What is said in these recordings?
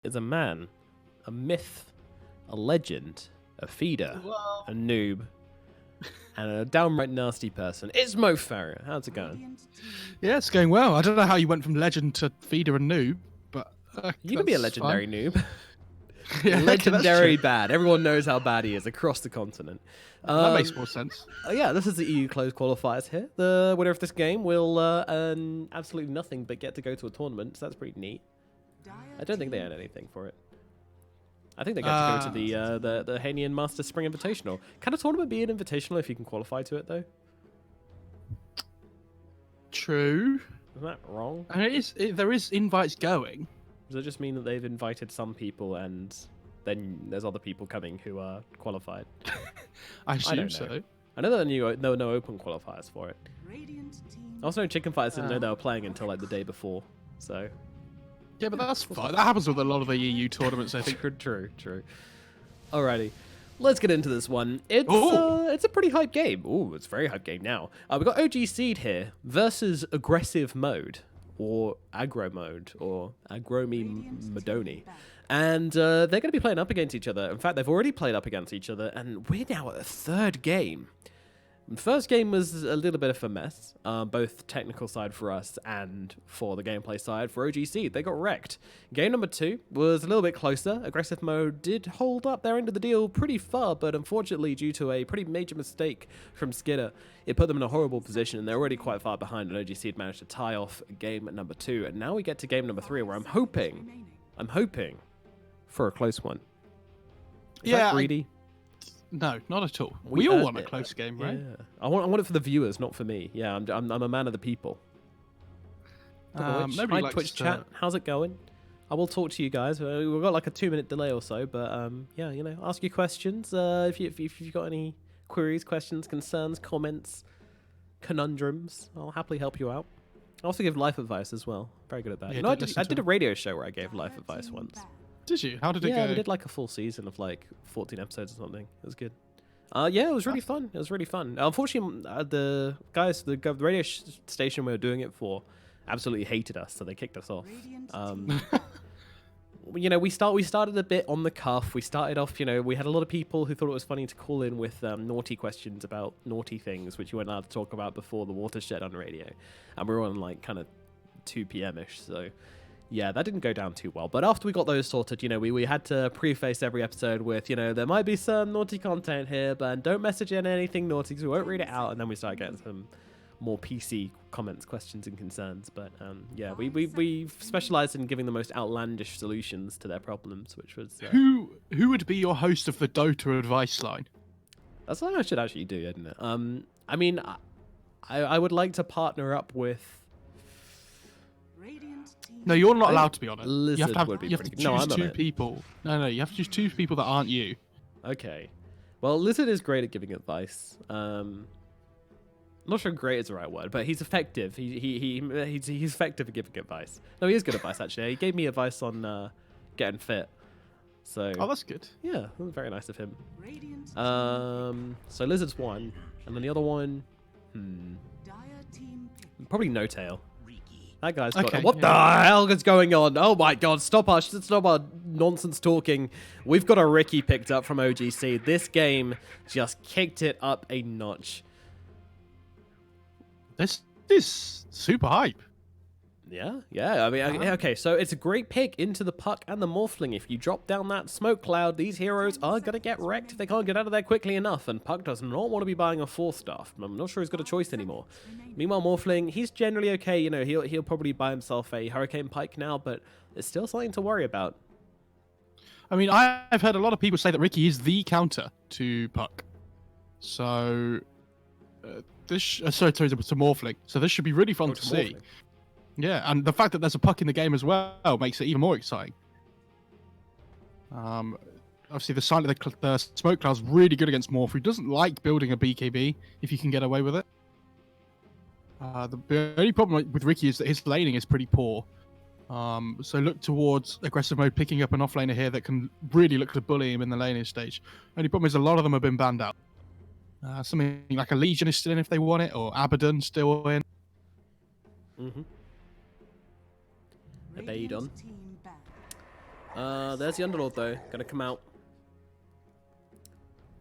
is a man, a myth, a legend, a feeder, a noob, and a downright nasty person. It's Mo Farrier. How's it going? Yeah, it's going well. I don't know how you went from legend to feeder and noob, but You can be a legendary noob. Yeah, legendary bad. Everyone knows how bad he is across the continent. That makes more sense. Yeah, this is the EU closed qualifiers here. The winner of this game will earn absolutely nothing but get to go to a tournament, so that's pretty neat. I don't think they earn anything for it. I think they get to go to the Hainan Master Spring Invitational. Can a tournament be an invitational if you can qualify to it, though? True. Is that wrong? I mean, there is invites going. Does it just mean that they've invited some people and then there's other people coming who are qualified? I assume so. I know that there were no open qualifiers for it. I also know Chicken Fighters didn't know they were playing until like the day before, so... Yeah, but that's fine. That happens with a lot of the EU tournaments, I think. True. Alrighty. Let's get into this one. It's a pretty hype game. Ooh, it's a very hype game now. We've got OG.SEED here versus Aggressive Mode, or Aggro Mode, or Agromi Madoni. And they're going to be playing up against each other. In fact, they've already played up against each other, and we're now at the third game. The first game was a little bit of a mess, both technical side for us and for the gameplay side for OG.SEED. They got wrecked. Game number 2 was a little bit closer. Aggressive Mode did hold up their end of the deal pretty far, but unfortunately, due to a pretty major mistake from Skidder, it put them in a horrible position, and they're already quite far behind, and OG.SEED managed to tie off game number 2. And now we get to game number 3, where I'm hoping for a close one. Is that greedy? No, not at all. We all want a close game, right? Yeah. I want it for the viewers, not for me. Yeah, I'm a man of the people. Hi, Twitch chat. How's it going? I will talk to you guys. We've got like a 2-minute delay or so, but yeah, you know, ask your questions. If you've got any queries, questions, concerns, comments, conundrums, I'll happily help you out. I also give life advice as well. Very good at that. Yeah, you know, I did a radio show where I gave life advice once. Did you? How did it go? Yeah, we did like a full season of like 14 episodes or something. It was good. Yeah, it was really fun. It was really fun. Unfortunately, the guys, the radio station we were doing it for, absolutely hated us, so they kicked us off. You know, we started a bit on the cuff. We started off, you know, we had a lot of people who thought it was funny to call in with naughty questions about naughty things, which you weren't allowed to talk about before the watershed on radio. And we were on like kind of 2 p.m.-ish, so... Yeah, that didn't go down too well. But after we got those sorted, you know, we had to preface every episode with, you know, there might be some naughty content here, but don't message in anything naughty because we won't read it out. And then we started getting some more PC comments, questions, and concerns. But yeah, we specialized in giving the most outlandish solutions to their problems, which was... Who would be your host of the Dota advice line? That's what I should actually do, isn't it? I mean, I would like to partner up with... No, you're not allowed to be on it. Lizard you have to, would be you have to pretty choose good. No, two people. No, you have to choose 2 people that aren't you. Okay. Well, Lizard is great at giving advice. I'm not sure great is the right word, but he's effective. He's effective at giving advice. No, he is good advice, actually. He gave me advice on getting fit. So. Oh, that's good. Yeah, that was very nice of him. So Lizard's one, and then the other one, probably No Tail. That guy's got it. What the hell is going on? Oh my god, stop our nonsense talking. We've got a Ricky picked up from OG.SEED. This game just kicked it up a notch. This is super hype. Yeah. I mean, okay, so it's a great pick into the Puck and the Morphling. If you drop down that smoke cloud, these heroes are going to get wrecked if they can't get out of there quickly enough, and Puck does not want to be buying a 4-star. I'm not sure he's got a choice anymore. Meanwhile, Morphling, he's generally okay. You know, he'll probably buy himself a Hurricane Pike now, but it's still something to worry about. I mean, I've heard a lot of people say that Ricky is the counter to Puck. So, sorry, to Morphling. So this should be really fun to see. Yeah, and the fact that there's a Puck in the game as well makes it even more exciting. Obviously, the sign of the smoke cloud is really good against Morph, who doesn't like building a BKB if you can get away with it. The only problem with Ricky is that his laning is pretty poor. So look towards Aggressive Mode picking up an offlaner here that can really look to bully him in the laning stage. Only problem is a lot of them have been banned out. Something like a Legion is still in if they want it, or Abaddon still in. Abaddon. There's the Underlord, though. Gonna come out.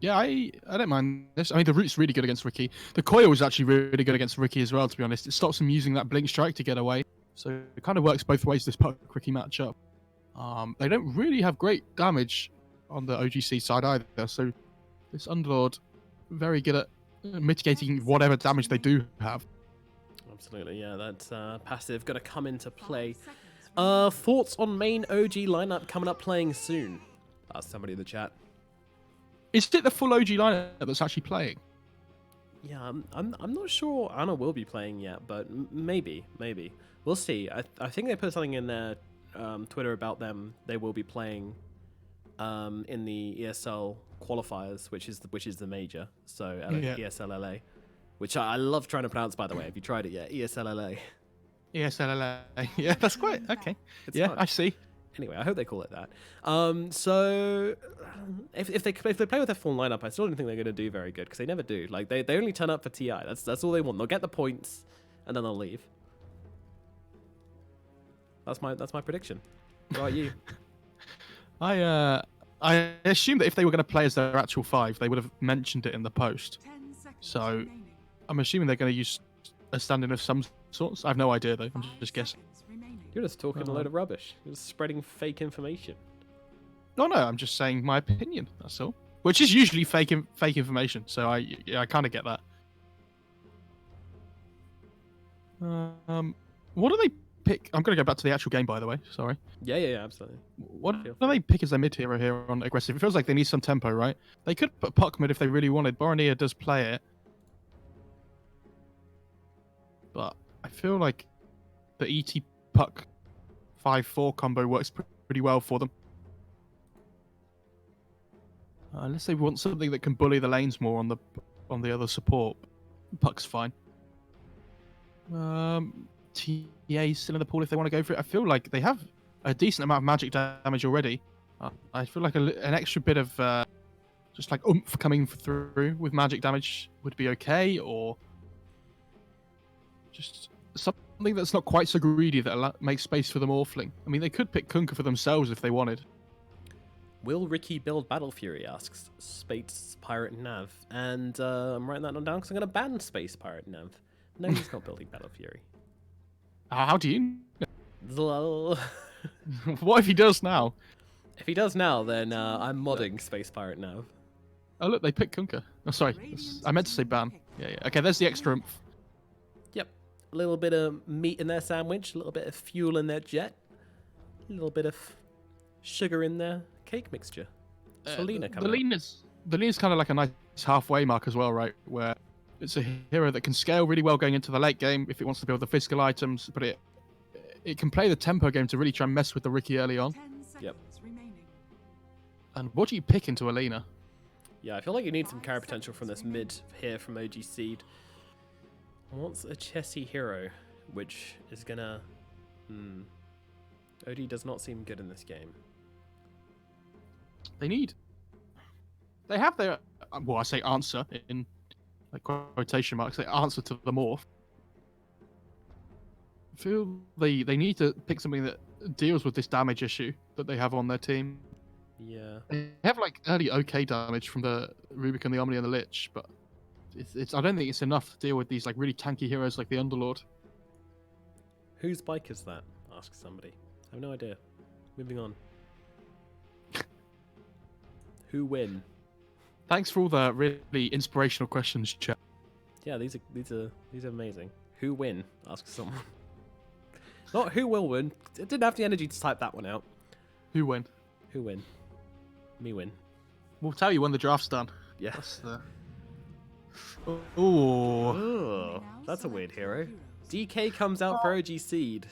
Yeah, I don't mind this. I mean, the root's really good against Ricky. The coil is actually really good against Ricky as well, to be honest. It stops him using that blink strike to get away. So it kind of works both ways, this Puck Ricky matchup. They don't really have great damage on the OGC side either. So this Underlord, very good at mitigating whatever damage they do have. Absolutely, yeah. That passive gonna come into play. Thoughts on main OG lineup coming up playing soon? Ask somebody in the chat. Is it the full OG lineup that's actually playing? Yeah, I'm not sure Anna will be playing yet, but maybe we'll see. I think they put something in their Twitter about them. They will be playing in the ESL qualifiers, which is the major. So ESL LA, which I love trying to pronounce, by the way. Have you tried it yet? ESL LA. ESL LA. Yeah, that's quite okay. It's fun. I see. Anyway, I hope they call it that. So if they play with their full lineup, I still don't think they're going to do very good because they never do. Like they only turn up for TI. That's all they want. They'll get the points and then they'll leave. That's my prediction. What about you? I assume that if they were going to play as their actual 5, they would have mentioned it in the post. So I'm assuming they're going to use a stand-in of some sorts. I have no idea though. I'm just guessing. You're just talking a load of rubbish. You're just spreading fake information. No, I'm just saying my opinion. That's all. Which is usually fake information. So I kind of get that. What do they pick? I'm going to go back to the actual game, by the way. Sorry. Yeah, absolutely. What do they pick as their mid hero here on aggressive? It feels like they need some tempo, right? They could put Puck mid if they really wanted. Boromir does play it. But I feel like the ET Puck 5-4 combo works pretty well for them. Unless they want something that can bully the lanes more on the other support, Puck's fine. TA's still in the pool if they want to go for it. I feel like they have a decent amount of magic damage already. I feel like an extra bit of just like oomph coming through with magic damage would be okay, or just something that's not quite so greedy that makes space for the Morphling. I mean, they could pick Kunkka for themselves if they wanted. Will Ricky build Battle Fury, asks Space Pirate Nav. And I'm writing that one down because I'm going to ban Space Pirate Nav. No, he's not building Battle Fury. How do you know? What if he does now? If he does now, then I'm modding Space Pirate Nav. Oh, look, they picked Kunkka. Oh, sorry. I meant to say ban. Yeah. Okay, there's the extra oomph. Yep. A little bit of meat in their sandwich, a little bit of fuel in their jet, a little bit of sugar in their cake mixture. Selena coming out. The Lena's kind of like a nice halfway mark as well, right? Where it's a hero that can scale really well going into the late game if it wants to build the physical items, but it can play the tempo game to really try and mess with the Ricky early on. Yep. And what do you pick into Alina? Yeah, I feel like you need some carry potential from this mid here from OG.SEED. What's a chessy hero, which is gonna... OD does not seem good in this game. They have their, well, I say answer in like quotation marks, they answer to the morph. I feel they need to pick something that deals with this damage issue that they have on their team. Yeah. They have like early okay damage from the Rubik and the Omni and the Lich, but it's I don't think it's enough to deal with these like really tanky heroes like the Underlord. Whose bike is that? Asks somebody. I have no idea. Moving on. Who win? Thanks for all the really inspirational questions, chat. Yeah, these are amazing. Who win? Asks someone. Not who will win. I didn't have the energy to type that one out. Who win? Who win? Me win. We'll tell you when the draft's done. Yeah. That's the... Oh, that's a weird hero. DK comes out for OG.SEED.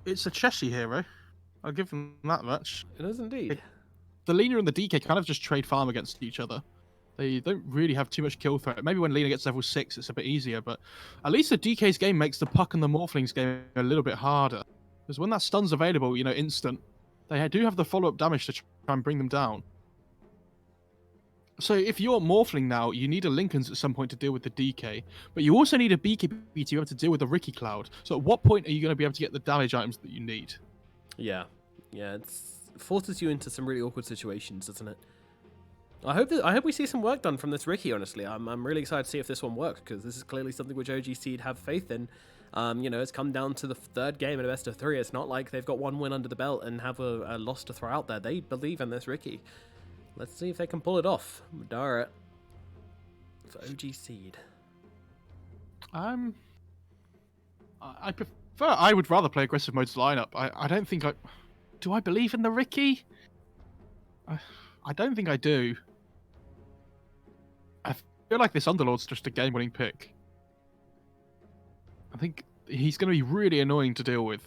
It's a Cheshire hero. I'll give them that much. It is indeed. The Lena and the DK kind of just trade farm against each other. They don't really have too much kill threat. Maybe when Lena gets level 6, it's a bit easier, but at least the DK's game makes the Puck and the Morphling's game a little bit harder. Because when that stun's available, instant, they do have the follow-up damage to try and bring them down. So if you're Morphling now, you need a Lincolns at some point to deal with the DK, but you also need a BKB to be able to deal with the Ricky Cloud. So at what point are you going to be able to get the damage items that you need? Yeah, it's forces you into some really awkward situations, doesn't it? I hope we see some work done from this Ricky. Honestly, I'm really excited to see if this one works, because this is clearly something which OG.SEED have faith in. You know, it's come down to the third game in a best of 3. It's not like they've got one win under the belt and have a loss to throw out there. They believe in this Ricky. Let's see if they can pull it off. Madara for OG.SEED. I prefer. I would rather play aggressive mode's lineup. I don't think I. Do I believe in the Ricky? I don't think I do. I feel like this Underlord's just a game-winning pick. I think he's going to be really annoying to deal with.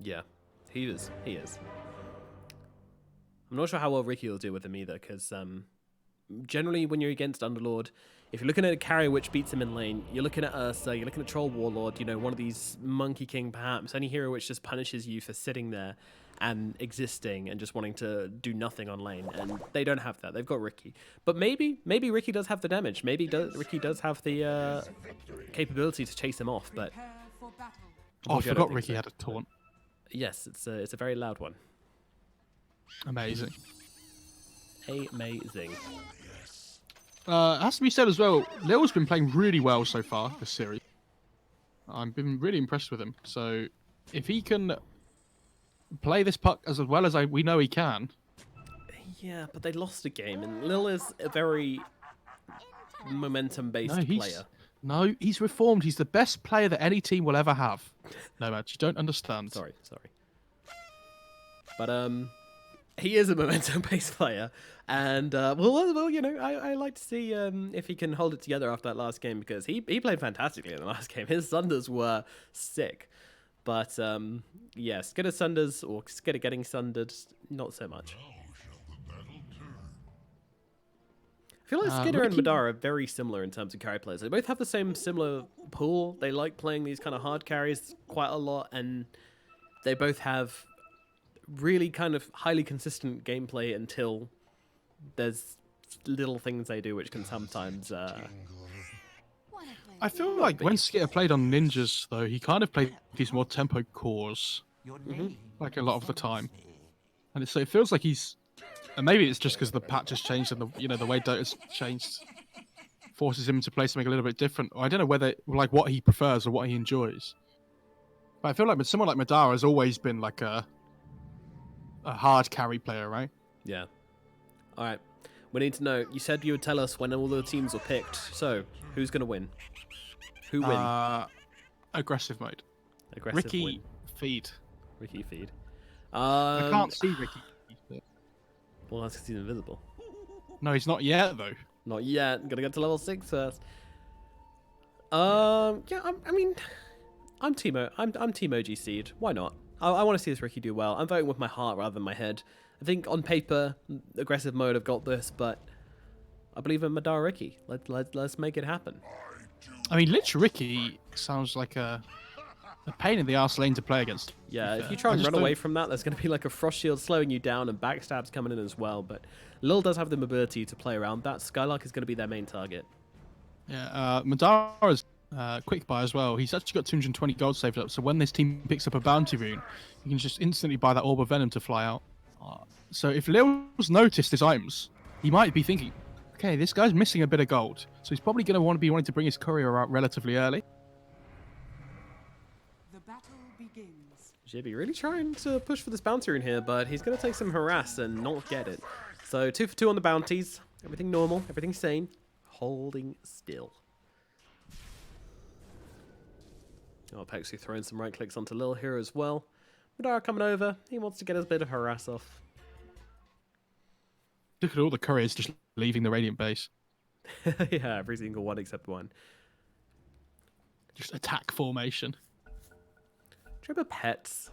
Yeah, he is. He is. I'm not sure how well Ricky will deal with him either, because generally when you're against Underlord, if you're looking at a carry which beats him in lane, you're looking at Ursa, you're looking at Troll Warlord, you know, one of these Monkey King perhaps, any hero which just punishes you for sitting there and existing and just wanting to do nothing on lane, and they don't have that. They've got Ricky. But maybe Ricky does have the damage. Maybe Ricky does have the capability to chase him off, but... Oh, I forgot Ricky had a taunt. Yes, it's a very loud one. Amazing. Amazing. It has to be said as well, Lil's been playing really well so far this series. I've been really impressed with him. So if he can play this puck as well as we know he can. Yeah, but they lost a game, and Lil is a very momentum-based player. No, he's reformed. He's the best player that any team will ever have. No, Matt, you don't understand. Sorry. But he is a momentum-based player, and well, you know, I like to see if he can hold it together after that last game, because he played fantastically in the last game. His Sunders were sick, but yeah, Skidder Sunders or Skidder getting sundered, not so much. I feel like Skidder and Madara are very similar in terms of carry players. They both have the same similar pool. They like playing these kind of hard carries quite a lot, and they both have really kind of highly consistent gameplay until there's little things they do which can sometimes I feel like when Skitter played on ninjas, though, he kind of played these more tempo cores, like a lot of the time, and so it feels like he's. And maybe it's just because the patch has changed and the way Dota's changed forces him to play something a little bit different. Or I don't know whether like what he prefers or what he enjoys. But I feel like someone like Madara has always been like a hard carry player, right? Yeah. All right. We need to know. You said you would tell us when all the teams were picked. So who's gonna win? Who wins? Aggressive mode. Aggressive Ricky win. Feed. Ricky Feed. I can't see Ricky. Well, that's because he's invisible. No, he's not yet, though. Not yet. Gotta get to level 6 first. Yeah, I mean, I'm Team OG.SEED. Why not? I want to see this Ricky do well. I'm voting with my heart rather than my head. I think on paper, aggressive mode have got this, but I believe in Madara Ricky. Let's make it happen. I mean, Lich Ricky sounds like a pain in the arse lane to play against. Yeah, if you try and run away from that, there's going to be like a frost shield slowing you down and backstabs coming in as well. But Lil does have the mobility to play around that. Skylark is going to be their main target. Yeah, Madara's quick buy as well. He's actually got 220 gold saved up, so when this team picks up a bounty rune, you can just instantly buy that Orb of Venom to fly out. So if Lil's noticed his items, he might be thinking, okay, this guy's missing a bit of gold, so he's probably going to want to be wanting to bring his courier out relatively early. JB really trying to push for this bounty rune here, but he's going to take some harass and not get it. So 2 for 2 on the bounties. Everything normal, everything sane. Holding still. Oh, Pexy throwing some right clicks onto Lil here as well. Madara coming over. He wants to get his bit of harass off. Look at all the couriers just leaving the Radiant base. Yeah, every single one except one. Just attack formation. Do you remember pets?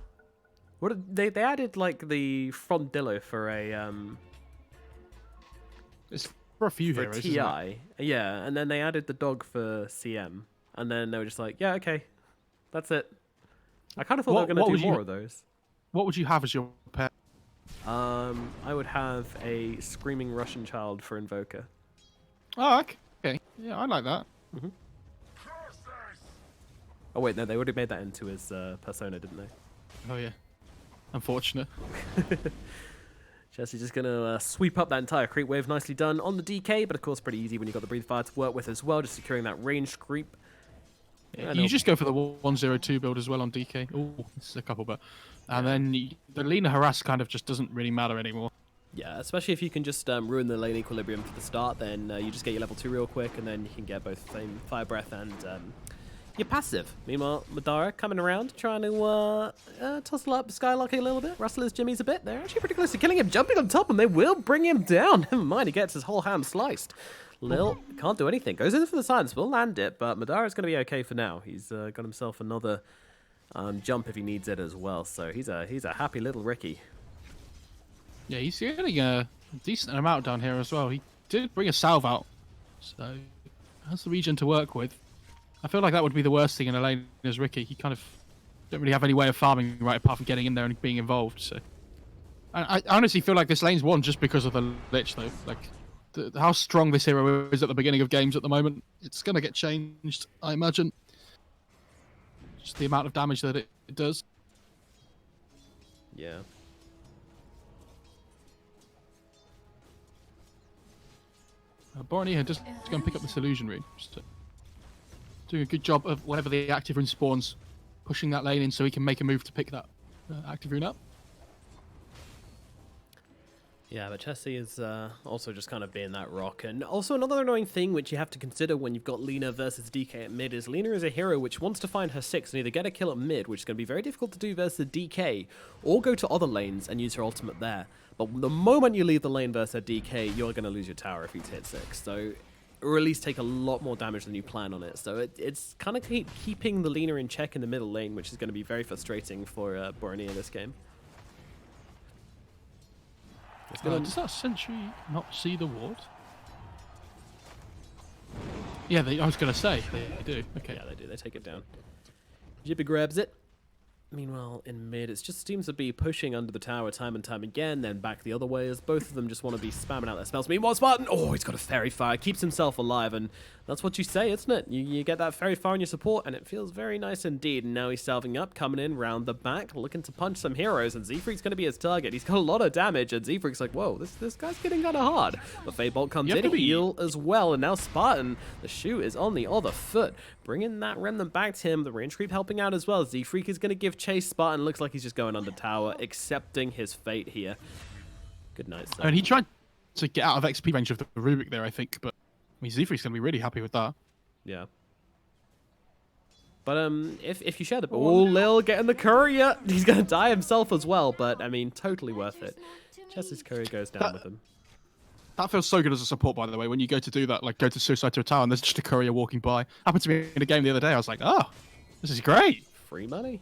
What did they added like the frondillo for a It's for a few heroes. TI. Yeah, and then they added the dog for CM, and then they were just like, yeah, okay, that's it. I kind of thought they were going to do more of those. What would you have as your pet? I would have a screaming Russian child for Invoker. Oh, okay. Yeah, I like that. Oh wait, no, they already made that into his persona, didn't they? Oh yeah. Unfortunate. Jesse's just going to sweep up that entire creep wave. Nicely done on the DK, but of course pretty easy when you've got the breathe fire to work with as well, just securing that ranged creep. Yeah, you just go for the 102 build as well on DK. Oh, this is a couple, but... And then the Lina harass kind of just doesn't really matter anymore. Yeah, especially if you can just ruin the lane equilibrium for the start, then you just get your level 2 real quick, and then you can get both Flame, Fire Breath and your passive. Meanwhile, Madara coming around, trying to tussle up Skylark a little bit, rustle his jimmies a bit. They're actually pretty close to killing him, jumping on top, and they will bring him down. Never mind, he gets his whole ham sliced. Lil can't do anything. Goes in for the silence, will land it, but Madara's going to be okay for now. He's got himself another jump if he needs it as well, so he's a happy little Ricky. Yeah, he's getting a decent amount down here as well. He did bring a salve out, so has the region to work with. I feel like that would be the worst thing in a lane as Ricky. He kind of don't really have any way of farming right apart from getting in there and being involved. So I honestly feel like this lane's won just because of the Lich, though. Like how strong this hero is at the beginning of games at the moment. It's going to get changed, I imagine. Just the amount of damage that it does. Yeah. Borneo just going to pick up this illusion rune. Just doing a good job of whenever the active rune spawns, pushing that lane in so he can make a move to pick that active rune up. Yeah, but Chessie is also just kind of being that rock. And also another annoying thing which you have to consider when you've got Lina versus DK at mid is Lina is a hero which wants to find her 6 and either get a kill at mid, which is going to be very difficult to do versus DK, or go to other lanes and use her ultimate there. But the moment you leave the lane versus a DK, you're going to lose your tower if you hit 6. So, or at least take a lot more damage than you plan on it. So it's kind of keeping the Lina in check in the middle lane, which is going to be very frustrating for Borneo this game. Does that sentry not see the ward? Yeah, I was going to say, they do. Okay. Yeah, they do. They take it down. Jibby grabs it. Meanwhile, in mid, it just seems to be pushing under the tower time and time again, then back the other way, as both of them just want to be spamming out their spells. Meanwhile, Spartan, oh, he's got a Fairy Fire, keeps himself alive, and that's what you say, isn't it? You get that Fairy Fire on your support, and it feels very nice indeed. And now he's salving up, coming in round the back, looking to punch some heroes, and Z-Freak's going to be his target. He's got a lot of damage, and Z-Freak's like, whoa, this guy's getting kind of hard. But Feybolt comes in, heal as well, and now Spartan, the shoe is on the other foot. Bringing that remnant back to him, the range creep helping out as well. Z-Freak is going to give chase. Spartan looks like he's just going under tower, accepting his fate here. Good night, sir. I mean, he tried to get out of XP range of the Rubik there, I think, but I mean, Z-Freak's going to be really happy with that. Yeah. But if you share the ball, Lil getting the courier. He's going to die himself as well, but I mean, totally worth it. Chess's courier goes down with him. That feels so good as a support, by the way, when you go to do that, like go to suicide to a tower and there's just a courier walking by. Happened to me in a game the other day. I was like, oh, this is great. Free money.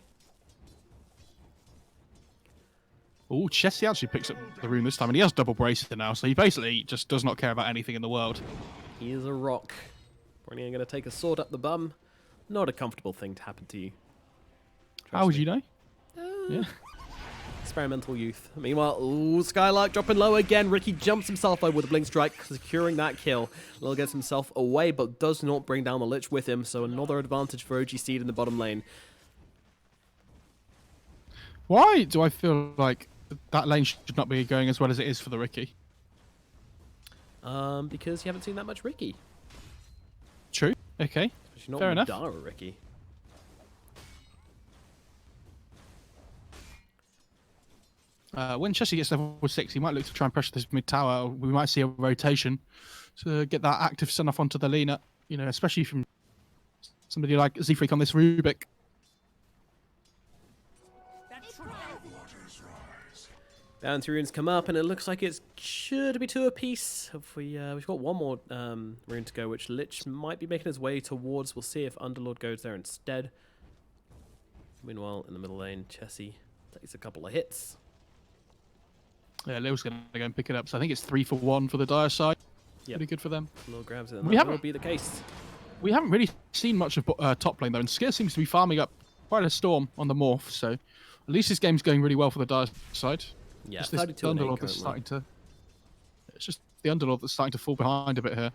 Oh, Chessie actually picks up the rune this time, and he has double braces now, so he basically just does not care about anything in the world. He is a rock. Borneo going to take a sword up the bum. Not a comfortable thing to happen to you. How would you know? Yeah. Experimental youth. Meanwhile, ooh, Skylark dropping low again. Ricky jumps himself over with a blink strike, securing that kill. Lil gets himself away, but does not bring down the Lich with him, so another advantage for OG.SEED in the bottom lane. Why do I feel like that lane should not be going as well as it is for the Ricky? Because you haven't seen that much Ricky. True. Okay. Not fair enough. Madara Ricky. When Chessie gets level 6, he might look to try and pressure this mid tower. We might see a rotation to get that active stun off onto the Lina, you know, especially from somebody like Z-Freak on this Rubik. Bounty runes come up, and it looks like it should be 2 apiece. We've got one more rune to go, which Lich might be making his way towards. We'll see if Underlord goes there instead. Meanwhile, in the middle lane, Chessie takes a couple of hits. Yeah, Lil's going to go and pick it up. So I think it's 3 for 1 for the Dire side. Yep. Pretty good for them. Lil grabs it, and that will be the case. We haven't really seen much of top lane, though, and Skir seems to be farming up quite a storm on the Morph, so at least this game's going really well for the Dire side. Yeah, it's this Underlord that's starting to... It's just the Underlord that's starting to fall behind a bit here.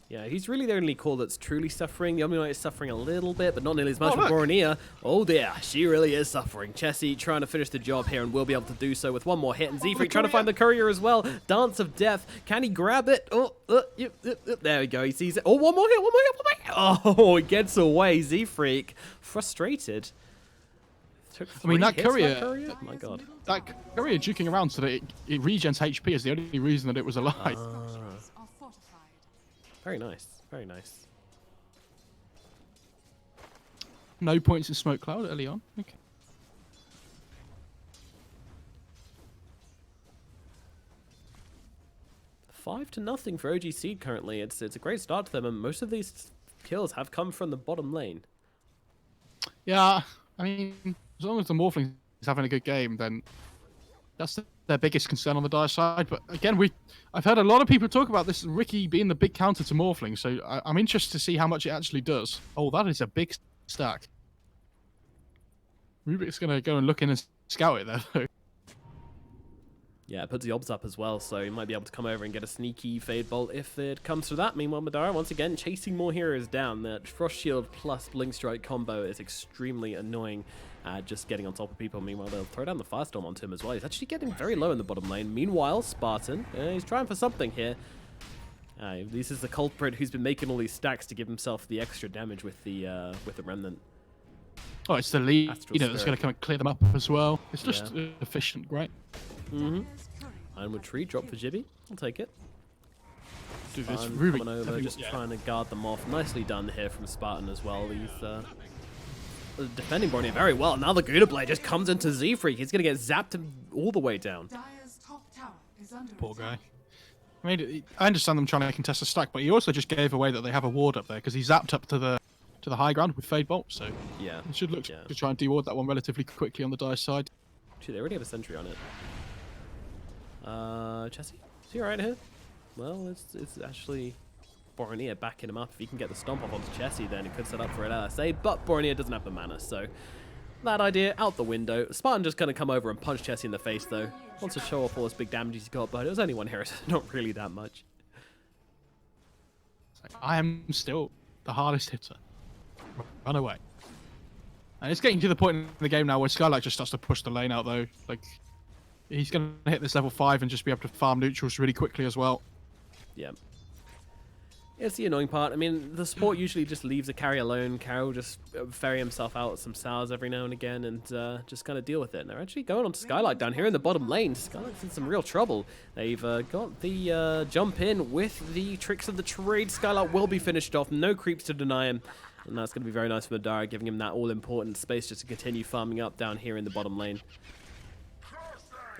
Yeah, he's really the only core that's truly suffering. The Omni Knight is suffering a little bit, but not nearly as much Oh, for look. Boronia. Oh dear, she really is suffering. Chessie trying to finish the job here and will be able to do so with one more hit. And Z-Freak trying to find the courier as well. Dance of Death. Can he grab it? Oh, there we go. He sees it. Oh, one more hit, one more hit, one more hit. Oh, he gets away. Z-Freak frustrated. I mean, that courier, Oh my god. that courier juking around so that it regens HP is the only reason that it was alive. Are fortified. Very nice, very nice. No points in Smoke Cloud early on. Okay. Five to nothing for OG.SEED currently. It's a great start to them, and most of these kills have come from the bottom lane. Yeah, I mean, as long as the Morphling is having a good game, then that's their biggest concern on the Dire side. But again, I've heard a lot of people talk about this Riki being the big counter to Morphling, so I'm interested to see how much it actually does. Oh, that is a big stack. Rubik's going to go and look in and scout it there, though. Yeah, it puts the obs up as well, so he might be able to come over and get a sneaky Fade Bolt if it comes to that. Meanwhile, Madara, once again, chasing more heroes down. That Frost Shield plus Blink Strike combo is extremely annoying at just getting on top of people. Meanwhile, they'll throw down the Firestorm onto him as well. He's actually getting very low in the bottom lane. Meanwhile, Spartan, he's trying for something here. This is the culprit who's been making all these stacks to give himself the extra damage with the Remnant. Oh, it's the lead, Astral that's going Spirit. to come and clear them up as well. It's just efficient, right? Ironwood Tree, drop for Jibby. I'll take it. Dude, this Spartan Rubik coming over, definitely- just trying to guard them off. Nicely done here from Spartan as well. He's defending Borneo very well. Now the Gouda Blade just comes into Z-Freak. He's going to get zapped all the way down. Dire's top tower is under Poor attack. guy. I mean, I understand them trying to contest a stack, but he also just gave away that they have a ward up there because he zapped up to the high ground with Fade Bolt, so Yeah. it should look Yeah. to try and deward that one relatively quickly on the Dire side. Actually, they already have a sentry on it. Chessie? Is he alright here? Well, it's actually Borneo backing him up. If he can get the stomp off onto Chessie, then it could set up for an LSA, but Borneo doesn't have the mana, so that idea out the window. Spartan just gonna come over and punch Chessie in the face, though. Wants to show off all this big damage he's got, but it was only one hero, so not really that much. It's like, I am still the hardest hitter. Run away. And it's getting to the point in the game now where Skylight just starts to push the lane out, though. Like, he's going to hit this level 5 and just be able to farm neutrals really quickly as well. Yeah. It's the annoying part. I mean, the support usually just leaves a carry alone. Carry will just ferry himself out with some sours every now and again and just kind of deal with it. And they're actually going on to Skylight down here in the bottom lane. Skylight's in some real trouble. They've got the jump in with the tricks of the trade. Skylight will be finished off. No creeps to deny him. And that's going to be very nice for Madara, giving him that all-important space just to continue farming up down here in the bottom lane.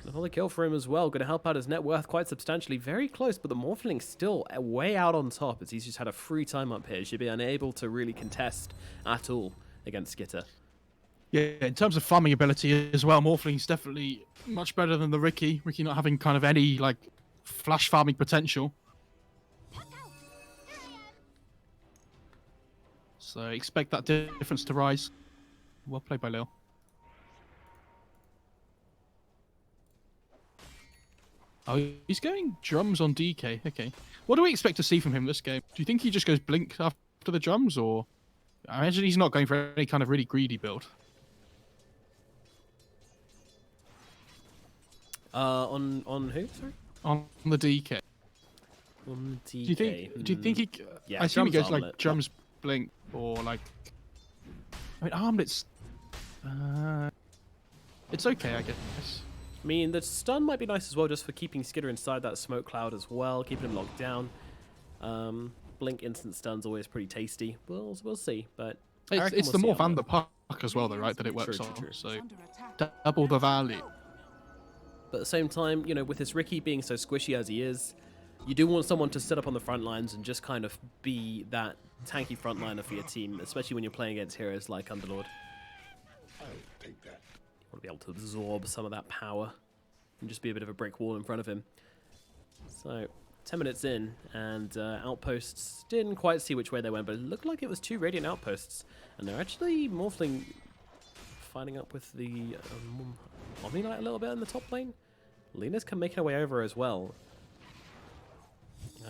Another kill for him as well. Going to help out his net worth quite substantially. Very close, but the Morphling's still way out on top as he's just had a free time up here. Should be unable to really contest at all against Skitter. Yeah, in terms of farming ability as well, Morphling's definitely much better than the Riki. Riki not having kind of any, like, flash farming potential. So expect that difference to rise. Well played by Lil. Oh, he's going drums on DK. Okay. What do we expect to see from him this game? Do you think he just goes blink after the drums, or I imagine he's not going for any kind of really greedy build? On who? Sorry. On the DK. On DK. Do you think he? Yeah, I assume he drums goes like armlet. drums blink or like. I mean, armlets. It's okay, I guess. I mean, the stun might be nice as well, just for keeping Skitter inside that smoke cloud as well, keeping him locked down. Blink instant stun's always pretty tasty. We'll see, but I reckon It's we'll the see morph on and the that. puck as well, though, right? That it works True, on. true, true. So Under attack. double the value. But at the same time, you know, with this Riki being so squishy as he is, you do want someone to sit up on the front lines and just kind of be that tanky frontliner for your team, especially when you're playing against heroes like Underlord. I'll take that. You want to be able to absorb some of that power and just be a bit of a brick wall in front of him. So, 10 minutes in, and Outposts didn't quite see which way they went, but it looked like it was 2 Radiant Outposts. And they're actually Morphling fighting up with the Omni Knight a little bit in the top lane. Lena's making her way over as well.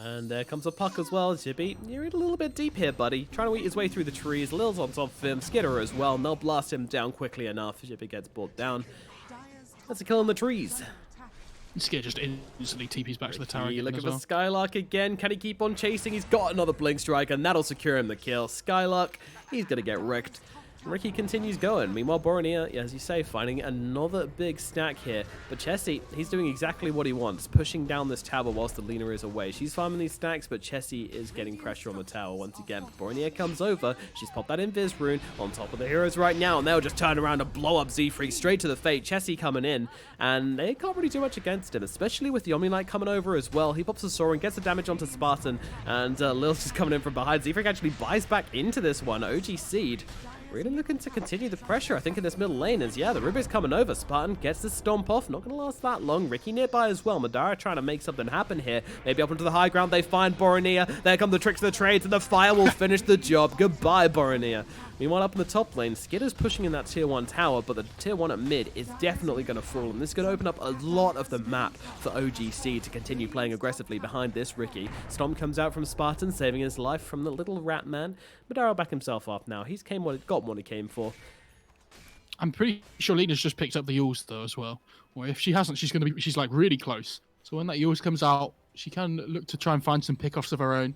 And there comes a puck as well. Jibby, you're in a little bit deep here, buddy. Trying to eat his way through the trees. Lil's on top of him. Skitter as well. And they'll blast him down quickly enough. Jibby gets brought down. That's a kill in the trees. Skid just instantly TP's back to the tower again Looking as for well. Skylark again. Can he keep on chasing? He's got another blink strike, and that'll secure him the kill. Skylark, he's going to get wrecked. Ricky continues going. Meanwhile, Boromir, as you say, finding another big stack here. But Chessie, he's doing exactly what he wants, pushing down this tower whilst the Lena is away. She's farming these stacks, but Chessie is getting pressure on the tower once again. Boromir comes over. She's popped that Invis rune on top of the heroes right now, and they'll just turn around and blow up Z-Freak straight to the fate. Chessie coming in, and they can't really do much against him, especially with the Omni-Knight coming over as well. He pops a Soaring, gets the damage onto Spartan, and Lil's just coming in from behind. Z-Freak actually buys back into this one. OG.SEED really looking to continue the pressure, I think, in this middle lane. As yeah, the Ruby's coming over. Spartan gets the stomp off. Not going to last that long. Ricky nearby as well. Madara trying to make something happen here. Maybe up onto the high ground. They find Boromir. There come the tricks of the trades, and the fire will finish the job. Goodbye, Boromir. Meanwhile, up in the top lane, Skitter's pushing in that tier 1 tower, but the tier 1 at mid is definitely going to fall, and this is going to open up a lot of the map for OG.SEED to continue playing aggressively behind this Ricky. Stomp comes out from Spartan, saving his life from the little rat man. Madara back himself up now. He's got what he came for. I'm pretty sure Lena's just picked up the Yules though as well. Or if she hasn't, she's like really close. So when that Yules comes out, she can look to try and find some pickoffs of her own.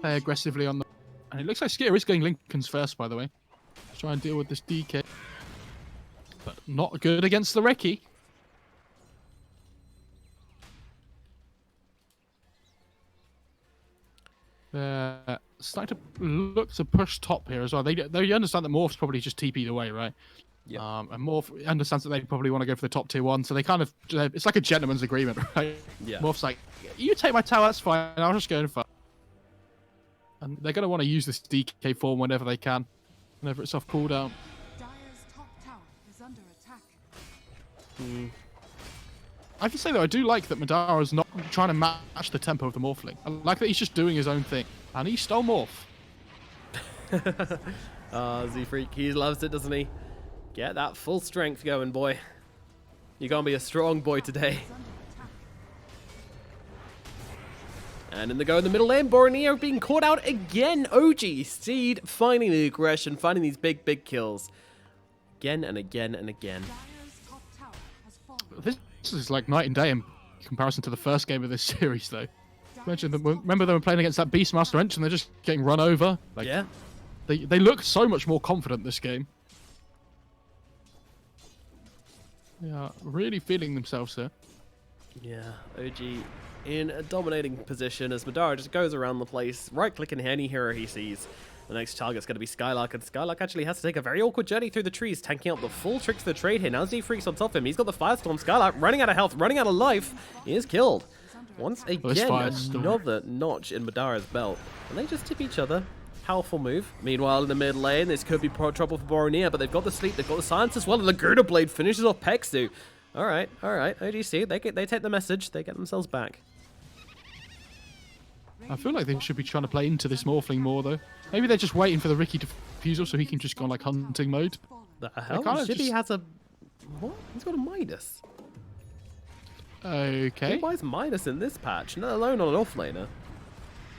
Play aggressively on the... And it looks like Skitter is going Lincoln's first, by the way. Try and deal with this DK. But not good against the Reki. They're starting to look to push top here as well. They understand that Morph's probably just TP'd away, right? Yeah. And Morph understands that they probably want to go for the top tier 1, so they kind of... It's like a gentleman's agreement, right? Yeah. Morph's like, you take my tower, that's fine. I'll just go and fight. And they're going to want to use this DK form whenever they can. Whenever it's off cooldown. Dire's top tower is under attack. I have to say, though, I do like that Madara's not trying to match the tempo of the Morphling. I like that he's just doing his own thing. And he stole Morph. Z-Freak, he loves it, doesn't he? Get that full strength going, boy. You're going to be a strong boy today. And in the middle lane, Boromir being caught out again. OG.SEED finding the aggression, finding these big kills. Again and again and again. Dire's top tower has fallen. This is like night and day in comparison to the first game of this series, though. Imagine them, remember they were playing against that Beastmaster Ench and they're just getting run over. Like, Yeah. They look so much more confident this game. Yeah, really feeling themselves here. Yeah, OG in a dominating position as Madara just goes around the place, right-clicking any hero he sees. The next target's going to be Skylark, and Skylark actually has to take a very awkward journey through the trees, tanking out the full tricks of the trade here. Now Z-Freak's on top of him. He's got the Firestorm. Skylark running out of health, running out of life. He is killed. Once again, another notch in Madara's belt. And they just tip each other. Powerful move. Meanwhile, in the mid lane, this could be trouble for Boromir, but they've got the sleep, they've got the silence as well, and the Gouda Blade finishes off Pexu. Alright, OG.SEED, they take the message, they get themselves back. I feel like they should be trying to play into this Morphling more, though. Maybe they're just waiting for the Ricky defusal so he can just go on, like, hunting mode. The hell? kinda Jibby just- has a... What? He's got a Midas. Okay. Why is Midas in this patch, let alone on an offlaner?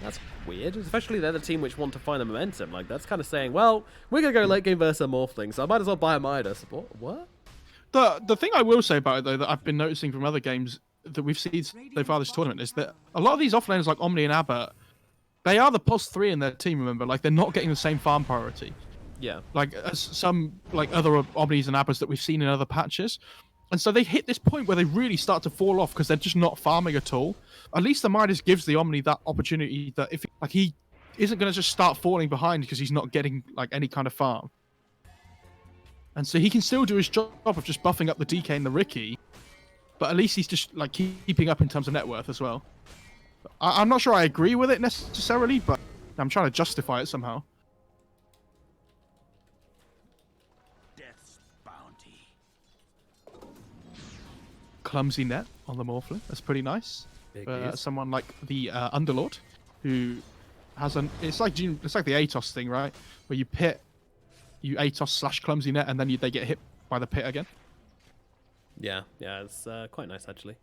That's weird, especially they're the team which want to find the momentum. Like, that's kind of saying, well, we're going to go late game versus a Morphling, so I might as well buy a Midas. What? The thing I will say about it, though, that I've been noticing from other games that we've seen so far this tournament is that a lot of these offlaners like Omni and Abbott, they are the +3 in their team, remember? Like, they're not getting the same farm priority. Yeah. Like, as some like other Omnis and Abbas that we've seen in other patches. And so they hit this point where they really start to fall off because they're just not farming at all. At least the Midas gives the Omni that opportunity that if like he isn't going to just start falling behind because he's not getting like any kind of farm. And so he can still do his job of just buffing up the DK and the Ricky, but at least he's just like keeping up in terms of net worth as well. I'm not sure I agree with it necessarily, but I'm trying to justify it somehow. Death's bounty. Clumsy net on the Morphling. That's pretty nice. Someone like the Underlord, who has an... It's like the Atos thing, right? Where you Atos / clumsy net, and then they get hit by the pit again. Yeah, it's quite nice, actually.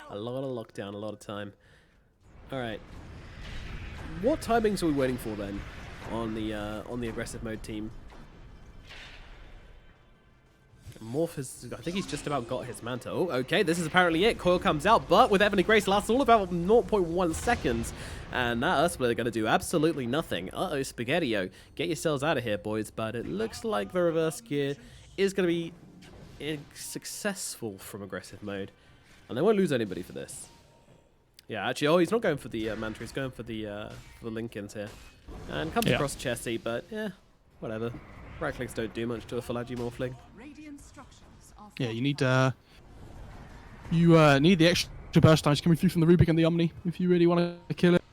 A lot of lockdown, a lot of time. All right. What timings are we waiting for then on the aggressive mode team? Morph has, I think he's just about got his Manta. Oh, okay, this is apparently it. Coil comes out, but with Evan and Grace lasts all about 0.1 seconds. And that Earthsplitter going to do absolutely nothing. Uh-oh, Spaghetti-O. Get yourselves out of here, boys. But it looks like the reverse gear is going to be successful from aggressive mode. And they won't lose anybody for this. Yeah, actually, oh, he's not going for the Manta. He's going for the Lincolns here. And comes across Chessie, but yeah, whatever. Right clicks don't do much to a Phylagi Morphling. Yeah, you need need the extra burst times coming through from the Rubik and the Omni if you really want to kill it.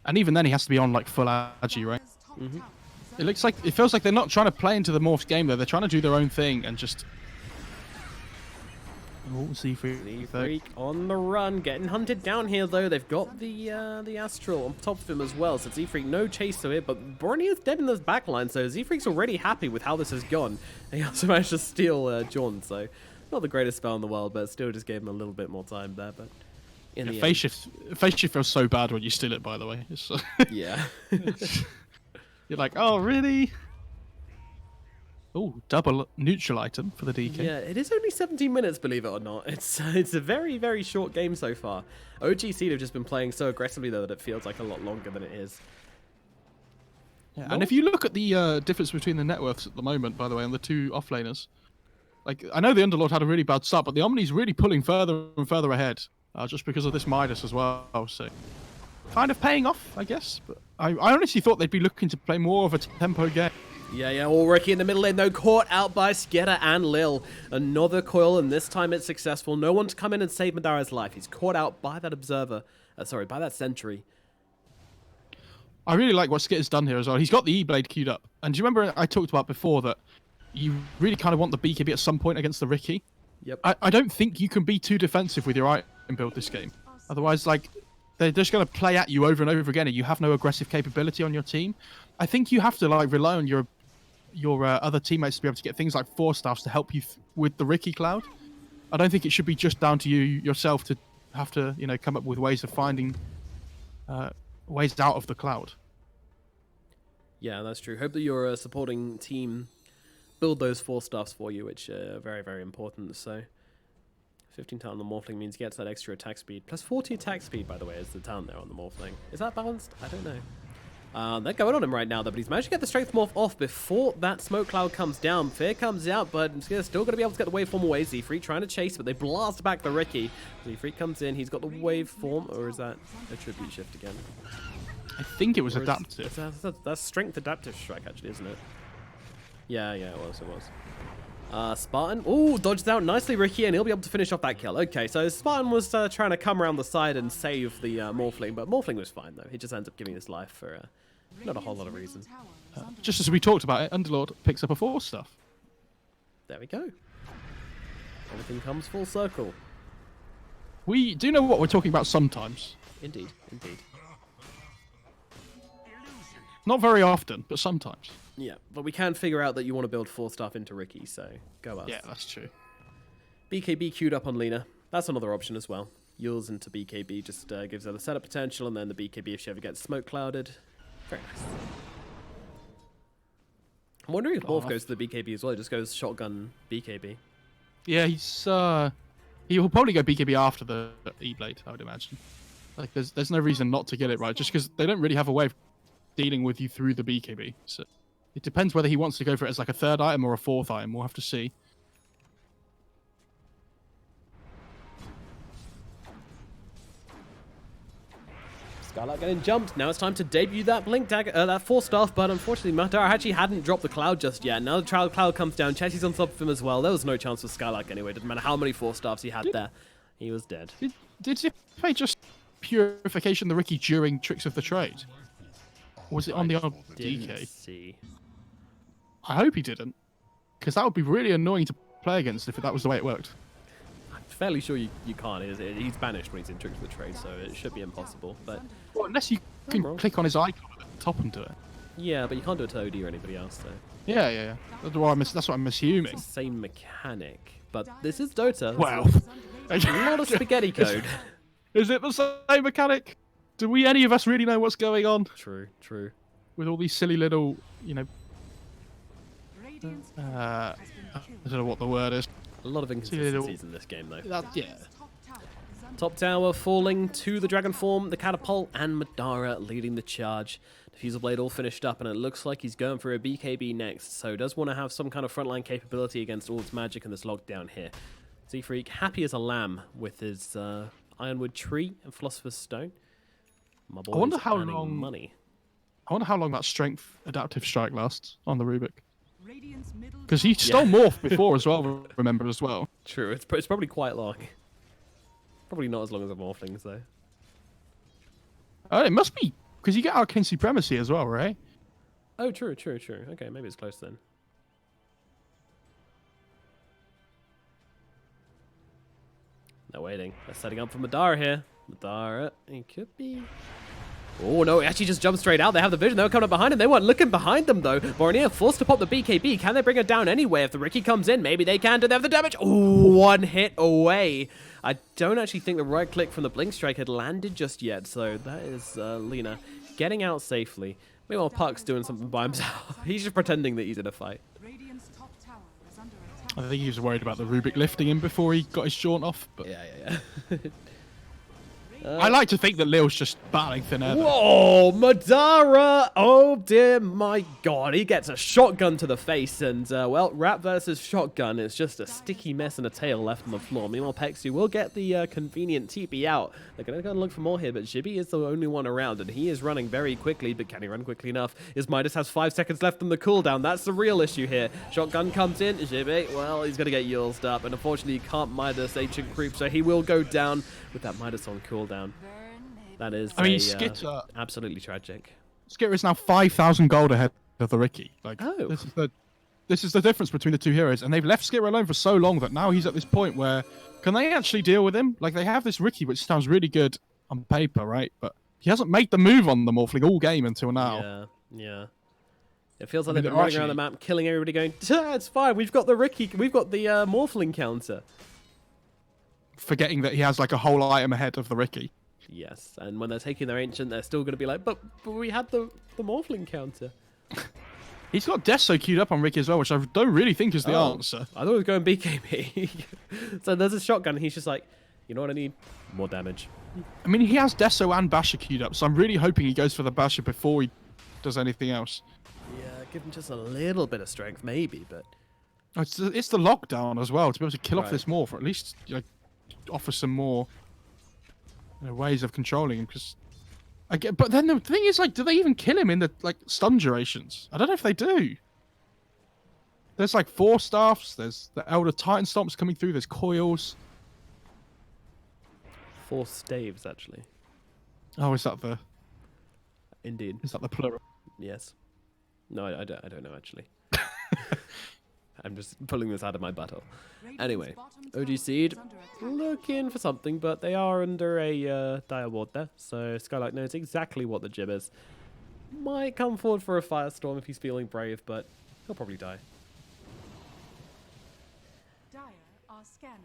And even then, he has to be on like full agi, right? It feels like they're not trying to play into the Morph's game though. They're trying to do their own thing and just. Oh, Z-Freak on the run, getting hunted down here though. They've got the Astral on top of him as well. So Z-Freak no chase to it, but Borneo is dead in this backline. So Z-Freak's already happy with how this has gone. And he also managed to steal John. So not the greatest spell in the world, but still just gave him a little bit more time there. But in the face shift feels so bad when you steal it. By the way, it's, yeah. You're like, oh really? Oh, double neutral item for the DK. Yeah, it is only 17 minutes, believe it or not. It's a very, very short game so far. OG.SEED have just been playing so aggressively, though, that it feels like a lot longer than it is. Yeah, and if you look at the difference between the net worths at the moment, by the way, on the two offlaners, like, I know the Underlord had a really bad start, but the Omni's really pulling further and further ahead, just because of this Midas as well, so kind of paying off, I guess. But I honestly thought they'd be looking to play more of a tempo game. Yeah, all Ricky in the middle lane, though, caught out by Sketa and Lil. Another coil, and this time it's successful. No one to come in and save Madara's life. He's caught out by that Observer. By that Sentry. I really like what Sketa's done here as well. He's got the E-Blade queued up. And do you remember I talked about before that you really kind of want the BKB at some point against the Ricky? Yep. I don't think you can be too defensive with your item build this game. Otherwise, like, they're just going to play at you over and over again, and you have no aggressive capability on your team. I think you have to like rely on your other teammates to be able to get things like Force Staffs to help you with the Ricky Cloud. I don't think it should be just down to you yourself to have to, come up with ways of finding ways out of the cloud. Yeah, that's true. Hope that your supporting team build those Force Staffs for you, which are very, very important. So 15 talent on the Morphling means he gets that extra attack speed. Plus 40 attack speed, by the way, is the talent there on the Morphling. Is that balanced? I don't know. They're going on him right now, though, but he's managed to get the Strength Morph off before that Smoke Cloud comes down. Fear comes out, but still going to be able to get the Waveform away. Z-Freak trying to chase, but they blast back the Ricky. Z-Freak comes in, he's got the Waveform, or is that a Tribute Shift again? I think it was adaptive. That's Strength Adaptive Strike, actually, isn't it? Yeah, it was. Spartan. Ooh, dodged out nicely, Ricky, and he'll be able to finish off that kill. Okay, so Spartan was trying to come around the side and save the Morphling, but Morphling was fine, though. He just ends up giving his life for not a whole lot of reason. Just as we talked about it, Underlord picks up a Force Staff. There we go. Everything comes full circle. We do know what we're talking about sometimes. Indeed. Not very often, but sometimes. Yeah, but we can figure out that you want to build 4 stuff into Ricky, so go us. Yeah, that's true. BKB queued up on Lena. That's another option as well. Yules into BKB just gives her the setup potential, and then the BKB if she ever gets smoke clouded. Very nice. I'm wondering if Morph goes to the BKB as well. He just goes shotgun BKB. Yeah, he'll probably go BKB after the E-Blade, I would imagine. Like, there's no reason not to get it right, just because they don't really have a way of dealing with you through the BKB. So it depends whether he wants to go for it as like a 3rd item or a 4th item. We'll have to see. Skylark getting jumped. Now it's time to debut that Blink Dagger, that Force Staff, but unfortunately Madara actually hadn't dropped the Cloud just yet. Now the Cloud comes down, Chessie's on top of him as well. There was no chance for Skylark anyway. Didn't matter how many Force Staffs he had there. He was dead. Did Zippei just Purification the Ricky during Tricks of the Trade? Or was it on the old DK? See. I hope he didn't, because that would be really annoying to play against if that was the way it worked. I'm fairly sure you can't. He's banished when he's in Tricks of the Trade, so it should be impossible. But well, unless you can click on his icon at the top and do it. Yeah, but you can't do it to OD or anybody else, so. Yeah. That's what I'm assuming. It's the same mechanic, but this is Dota. Well, A lot of spaghetti code. Is it the same mechanic? Do we any of us really know what's going on True, true. with all these silly little, you know, Radiant's I has been killed. don't know what the word is. A lot of inconsistencies in this game, though. Yeah. Dire's top tower is under Top tower falling to the dragon form, the catapult, and Madara leading the charge. Diffuser Blade all finished up, and it looks like he's going for a BKB next, so does want to have some kind of frontline capability against all its magic in this lockdown here. Z-Freak happy as a lamb with his Ironwood Tree and Philosopher's Stone. My boy wonder is how earning long- money. I wonder how long that strength adaptive strike lasts on the Rubik. Radiant's middle Because he stole morph before as well, remember as well. True, it's probably quite long. Probably not as long as the Morphlings, though. Oh, it must be, because you get Arcane Supremacy as well, right? Oh, true, true, true. Okay, maybe it's close then. They're waiting. They're setting up for Madara here. Madara, he could be... Oh, no, he actually just jumped straight out. They have the vision. They were coming up behind him. They weren't looking behind them, though. Borneo forced to pop the BKB. Can they bring it down anyway? If the Ricky comes in, maybe they can. Do they have the damage? Oh, one hit away. I don't actually think the right click from the Blink Strike had landed just yet, so that is Lena getting out safely. Meanwhile, Puck's doing something by himself. He's just pretending that he's in a fight. Radiant's top tower is under attack. I think he was worried about the Rubik lifting him before he got his jaunt off. But Yeah. I like to think that Lil's just battling thin air. Whoa, Madara! Oh dear, my God, he gets a shotgun to the face, and well, Rap versus shotgun is just a sticky mess and a tail left on the floor. Meanwhile, Pexu will get the convenient TP out. They're going to go and look for more here, but Jibby is the only one around, and he is running very quickly, but can he run quickly enough? His Midas has 5 seconds left on the cooldown. That's the real issue here. Shotgun comes in, Jibby, well, he's going to get Yulesed up, and unfortunately, he can't Midas Ancient Creep, so he will go down with that Midas on cooldown. That is, Skitter, absolutely tragic. Skitter is now 5,000 gold ahead of the Ricky. Like, Oh. this is the difference between the two heroes, and they've left Skitter alone for so long that now he's at this point where can they actually deal with him? Like, they have this Ricky, which sounds really good on paper, right? But he hasn't made the move on the Morphling all game until now. Yeah. It feels like mean, they've been they're running around the actually- map, killing everybody, going, it's fine, we've got the Ricky, we've got the Morphling counter. Forgetting that he has like a whole item ahead of the Ricky. Yes, and when they're taking their Ancient, they're still going to be like, but we had the Morphling counter. He's got Deso queued up on Ricky as well, which I don't really think is the Oh, answer. I thought it was going BKB. So there's a shotgun, and he's just like, you know what I need? More damage. I mean, he has Deso and Basher queued up, so I'm really hoping he goes for the Basher before he does anything else. Yeah, give him just a little bit of strength, maybe, but... It's the lockdown as well, to be able to kill off Right. this morph, or at least offer some more ways of controlling him. Because but then the thing is, like, do they even kill him in the stun durations? I don't know if they do. There's like 4 staffs. There's the Elder Titan stomps coming through. There's coils. 4 staves, actually. Oh, is that the Indeed. plural? Yes. No, I don't know, actually. I'm just pulling this out of my butthole. Anyway, OG.SEED looking for something, but they are under a dire ward there, so Skylight knows exactly what the jib is. Might come forward for a firestorm if he's feeling brave, but he'll probably die. Dire are scanning.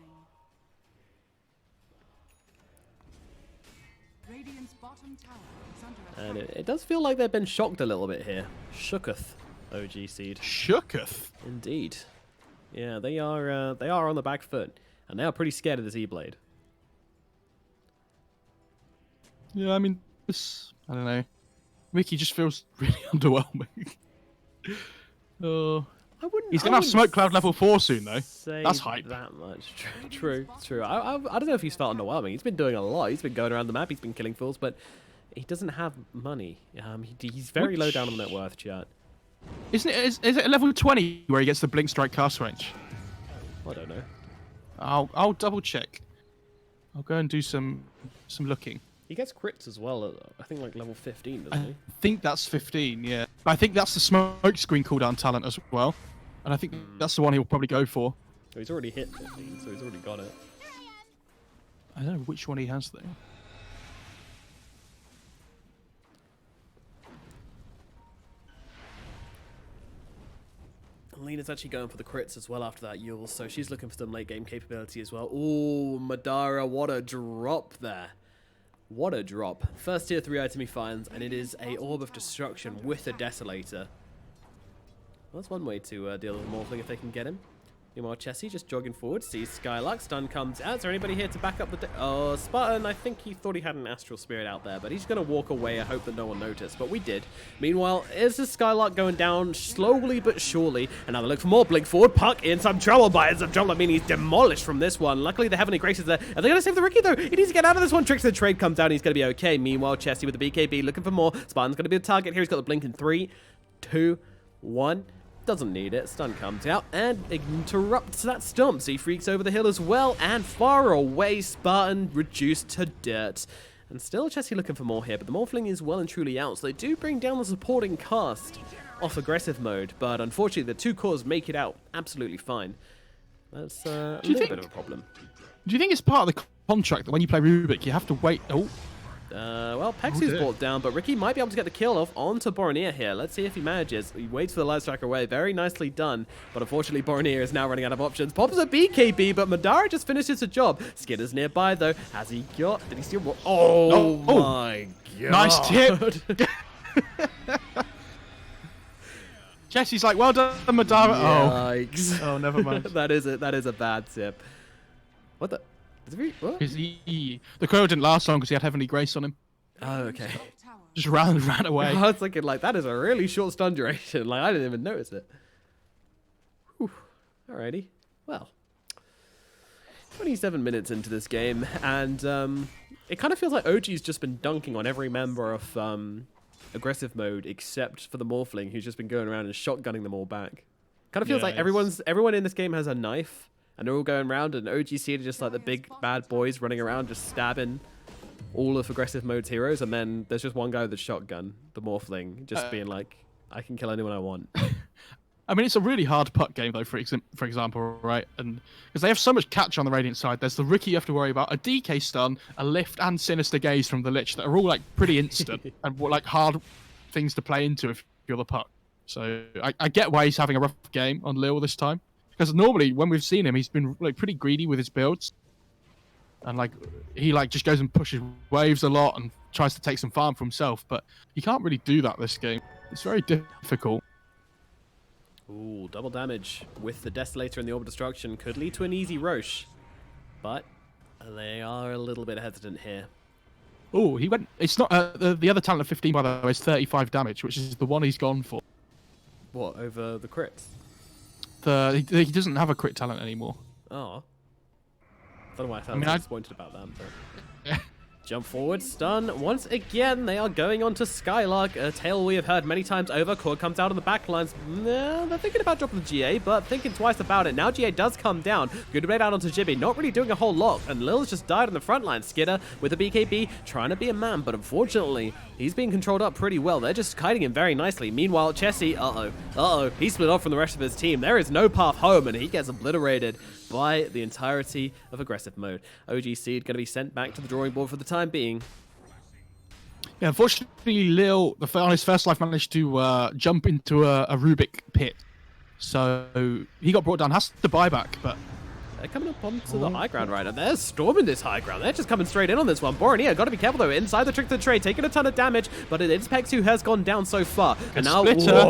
Radiant's bottom tower is under And attack. it does feel like they've been shocked a little bit here. Shooketh, OG.SEED. Shooketh. Indeed. Yeah, they are on the back foot, and they are pretty scared of this E-Blade. Yeah, I mean, I don't know. Ricky just feels really underwhelming. Oh. I wouldn't. He's I gonna have wouldn't Smoke Cloud level 4 soon, though. say That's hype. that much. True. I don't know if he's felt underwhelming. He's been doing a lot. He's been going around the map. He's been killing fools, but he doesn't have money. He's very low down on net worth, chat. Isn't it? Is it level 20 where he gets the Blink Strike cast range? I don't know. I'll double check. I'll go and do some looking. He gets crits as well. I think like level 15, doesn't I he? think that's 15. Yeah, I think that's the smoke screen cooldown talent as well, and I think that's the one he'll probably go for. Oh, he's already hit 15, so he's already got it. I don't know which one he has though. Lena's actually going for the crits as well after that Yule, so she's looking for some late game capability as well. Ooh, Madara, what a drop there. What a drop. First tier 3 item he finds, and it is a Orb of Destruction with a Desolator. Well, that's one way to deal with Morphling if they can get him. Meanwhile, Chessie just jogging forward, sees Skylark, stun comes out. Is there anybody here to back up the... Oh, Spartan, I think he thought he had an Astral Spirit out there, but he's going to walk away. I hope that no one noticed, but we did. Meanwhile, is the Skylark going down slowly but surely? And now they look for more. Blink forward, Puck in some trouble, but in some trouble, I mean, he's demolished from this one. Luckily, the Heavenly Grace is there. Are they going to save the Ricky, though? He needs to get out of this one. Tricks the trade comes out, and he's going to be okay. Meanwhile, Chessie with the BKB looking for more. Spartan's going to be the target here. He's got the blink in 3, 2, 1... Doesn't need it. Stun comes out and interrupts that stomp. Z-Freak's over the hill as well, and far away, Spartan reduced to dirt. And still Chessie looking for more here, but the Morphling is well and truly out, so they do bring down the supporting cast off aggressive mode, but unfortunately the 2 cores make it out absolutely fine. That's a little bit of a problem. Do you think it's part of the contract that when you play Rubik, you have to wait? Oh. Well, Pexu's brought down, but Ricky might be able to get the kill off onto Boronier here. Let's see if he manages. He waits for the live strike away. Very nicely done. But unfortunately, Boronier is now running out of options. Pops a BKB, but Madara just finishes the job. Skitter's nearby, though. Has he got... Did he steal more? Oh, my God. Nice tip. Chessie's like, well done, Madara. Yikes. Oh, never mind. That is a bad tip. What the... What? Because the coil didn't last long because he had Heavenly Grace on him. Oh, okay. Just ran away. I was thinking, like, that is a really short stun duration. Like, I didn't even notice it. Whew. Alrighty. Well. 27 minutes into this game, and it kind of feels like OG's just been dunking on every member of aggressive mode except for the Morphling, who's just been going around and shotgunning them all back. Kind of feels like everyone in this game has a knife. And they're all going around, and OG.SEED are just like the big bad boys running around, just stabbing all of aggressive mode's heroes. And then there's just one guy with a shotgun, the Morphling, just being like, I can kill anyone I want. I mean, it's a really hard puck game, though, for example, right? And because they have so much catch on the Radiant side, there's the Ricky you have to worry about, a DK stun, a lift, and Sinister Gaze from the Lich that are all like pretty instant and like hard things to play into if you're the puck. So I get why he's having a rough game on Lil this time. Because normally, when we've seen him, he's been like pretty greedy with his builds, and like he like just goes and pushes waves a lot and tries to take some farm for himself. But he can't really do that this game. It's very difficult. Ooh, double damage with the Desolator and the Orb of Destruction could lead to an easy Roche, but they are a little bit hesitant here. Oh, he went. It's not the other talent of 15 by the way is 35 damage, which is the one he's gone for. What, over the crits? He doesn't have a crit talent anymore. Oh. I don't know why I sound disappointed about that, but... Jump forward, stun. Once again, they are going on to Skylark, a tale we have heard many times over. Cord comes out on the back lines. They're thinking about dropping the GA, but thinking twice about it. Now GA does come down. Good blade out onto Jibby, not really doing a whole lot. And Lil's just died on the front line. Skitter with a BKB, trying to be a man, but unfortunately, he's being controlled up pretty well. They're just kiting him very nicely. Meanwhile, Chessie, he split off from the rest of his team. There is no path home, and he gets obliterated by the entirety of aggressive mode. OG.SEED going to be sent back to the drawing board for the time being. Yeah, unfortunately, Lil, on his first life, managed to jump into a Rubik pit. So he got brought down, has to buy back, but... They're coming up onto the high ground right now. They're storming this high ground. They're just coming straight in on this one. Boronier, got to be careful though. Inside the trick to the trade, taking a ton of damage, but it is Pex who has gone down so far. And now,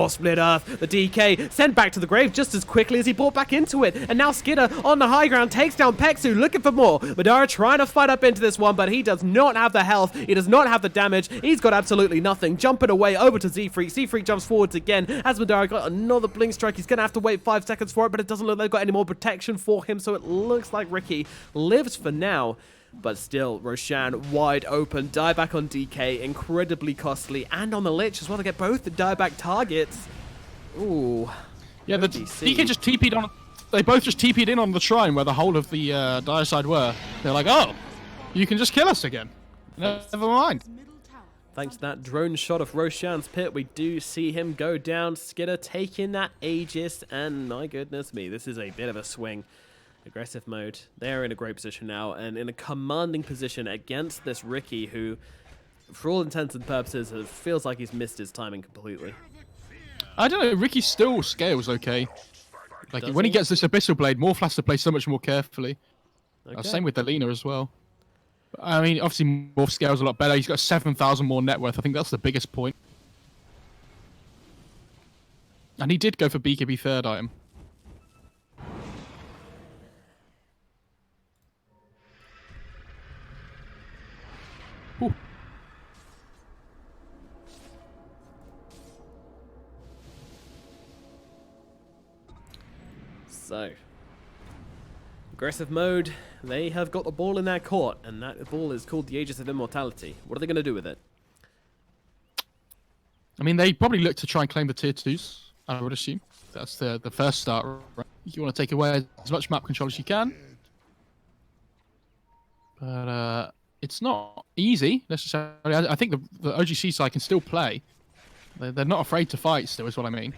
Split Earth, the DK, sent back to the grave just as quickly as he brought back into it. And now Skitter on the high ground takes down Pexu, looking for more. Madara trying to fight up into this one, but he does not have the health. He does not have the damage. He's got absolutely nothing. Jumping away over to Z-Freak. Z-Freak jumps forwards again. As Madara got another blink strike, he's going to have to wait 5 seconds for it, but it doesn't look like they've got any more protection for him, so it looks like Ricky lives for now, but still, Roshan wide open. Dieback on DK, incredibly costly, and on the Lich as well to get both the dieback targets. Ooh. Yeah, the DK just TP'd on. They both just TP'd in on the shrine where the whole of the dire side were. They're like, oh, you can just kill us again. Never mind. Thanks to that drone shot of Roshan's pit, we do see him go down. Skitter taking that Aegis, and my goodness me, this is a bit of a swing. Aggressive mode. They're in a great position now and in a commanding position against this Ricky who, for all intents and purposes, feels like he's missed his timing completely. I don't know. Ricky still scales okay. Like Does when he he? gets this Abyssal Blade, Morph has to play so much more carefully. Okay. Same with the Lina as well. I mean, obviously Morph scales a lot better. He's got 7,000 more net worth. I think that's the biggest point. And he did go for BKB third item. Ooh. So, aggressive mode, they have got the ball in their court, and that ball is called the Aegis of Immortality. What are they going to do with it? I mean, they probably look to try and claim the tier 2s, I would assume. That's the first start. Right? You want to take away as much map control as you can. But it's not easy, necessarily. I think the OG.SEED side can still play. They're not afraid to fight still, is what I mean.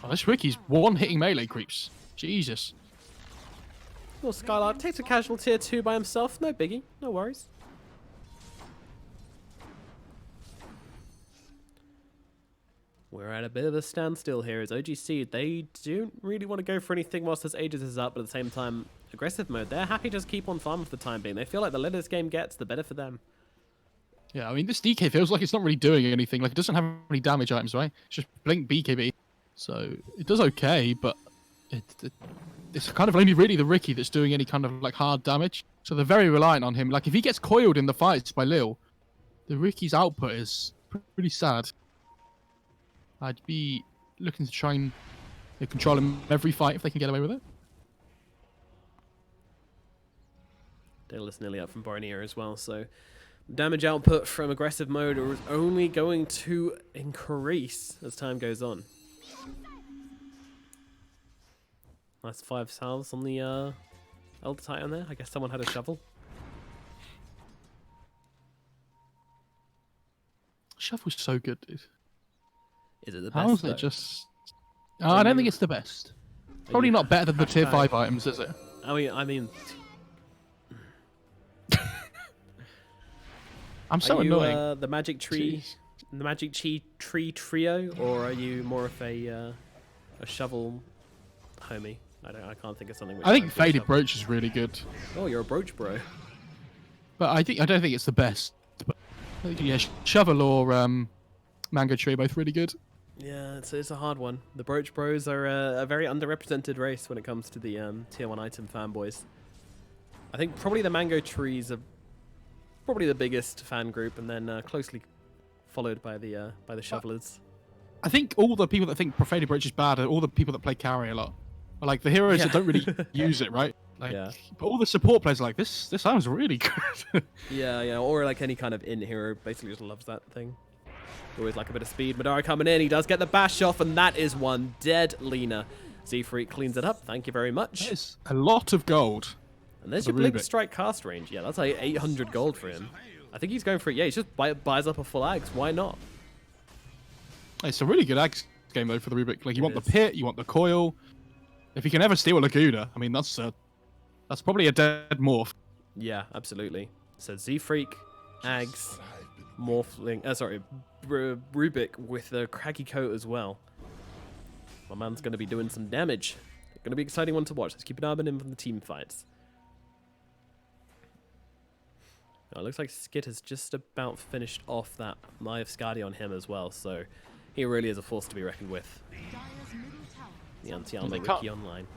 Oh, this Ricky's one-hitting melee creeps. Jesus. Well, Skylark takes a casual tier 2 by himself. No biggie. No worries. We're at a bit of a standstill here as OG.SEED. They don't really want to go for anything whilst this Aegis is up, but at the same time, aggressive mode. They're happy to just keep on farming for the time being. They feel like the later this game gets, the better for them. Yeah, I mean, this DK feels like it's not really doing anything. Like, it doesn't have any damage items, right? It's just blink BKB. So, it does okay, but it's kind of only really the Ricky that's doing any kind of, like, hard damage. So, they're very reliant on him. Like, if he gets coiled in the fights by Lil, the Ricky's output is pretty sad. I'd be looking to try and control him every fight if they can get away with it. Dale is nearly up from Borneo as well, so damage output from aggressive mode is only going to increase as time goes on. Nice 5 salves on the Elder Titan there. I guess someone had a shovel. Shovel's so good, dude. Is it the best? How is though? it just... Oh, I don't think it's the best. Probably not better than the tier 5 items, is it? I mean, I'm so are you annoying. the magic tree, the magic tree trio, or are you more of a shovel homie? I can't think of something. Which I think might be a Faded shovel. Brooch is really good. Oh, you're a brooch bro. But I don't think it's the best. But I think, yeah, Shovel or Mango Tree are both really good. Yeah, it's a hard one. The brooch bros are a very underrepresented race when it comes to the tier 1 item fanboys. I think probably the mango trees are probably the biggest fan group, and then closely followed by the shovelers. I think all the people that think Faded Brooch is bad are all the people that play carry a lot. Or, like the heroes that don't really use it, right? Like, Yeah. But all the support players are like, this sounds really good. Yeah, or like any kind of in hero basically just loves that thing. Always like a bit of speed. Madara coming in, he does get the bash off, and that is one dead Lina. Z-Freak cleans it up, thank you very much. That is a lot of gold. And there's for your Blink Rubik. Strike cast range. Yeah, that's like 800 gold for him. I think he's going for it. Yeah, he just buys up a full Ags. Why not? It's a really good Axe game mode for the Rubik. Like, you want is. the pit, you want the coil. If you can ever steal a Laguna, I mean, that's probably a dead morph. Yeah, absolutely. So Z-Freak, Ags, Morphling, Rubik with the craggy coat as well. My man's going to be doing some damage. Going to be an exciting one to watch. Let's keep an eye on him from the team fights. Oh, it looks like Skid has just about finished off that Eye of Skadi on him as well, so he really is a force to be reckoned with. Dire's middle tower The anti-armor They can't- Wiki Online.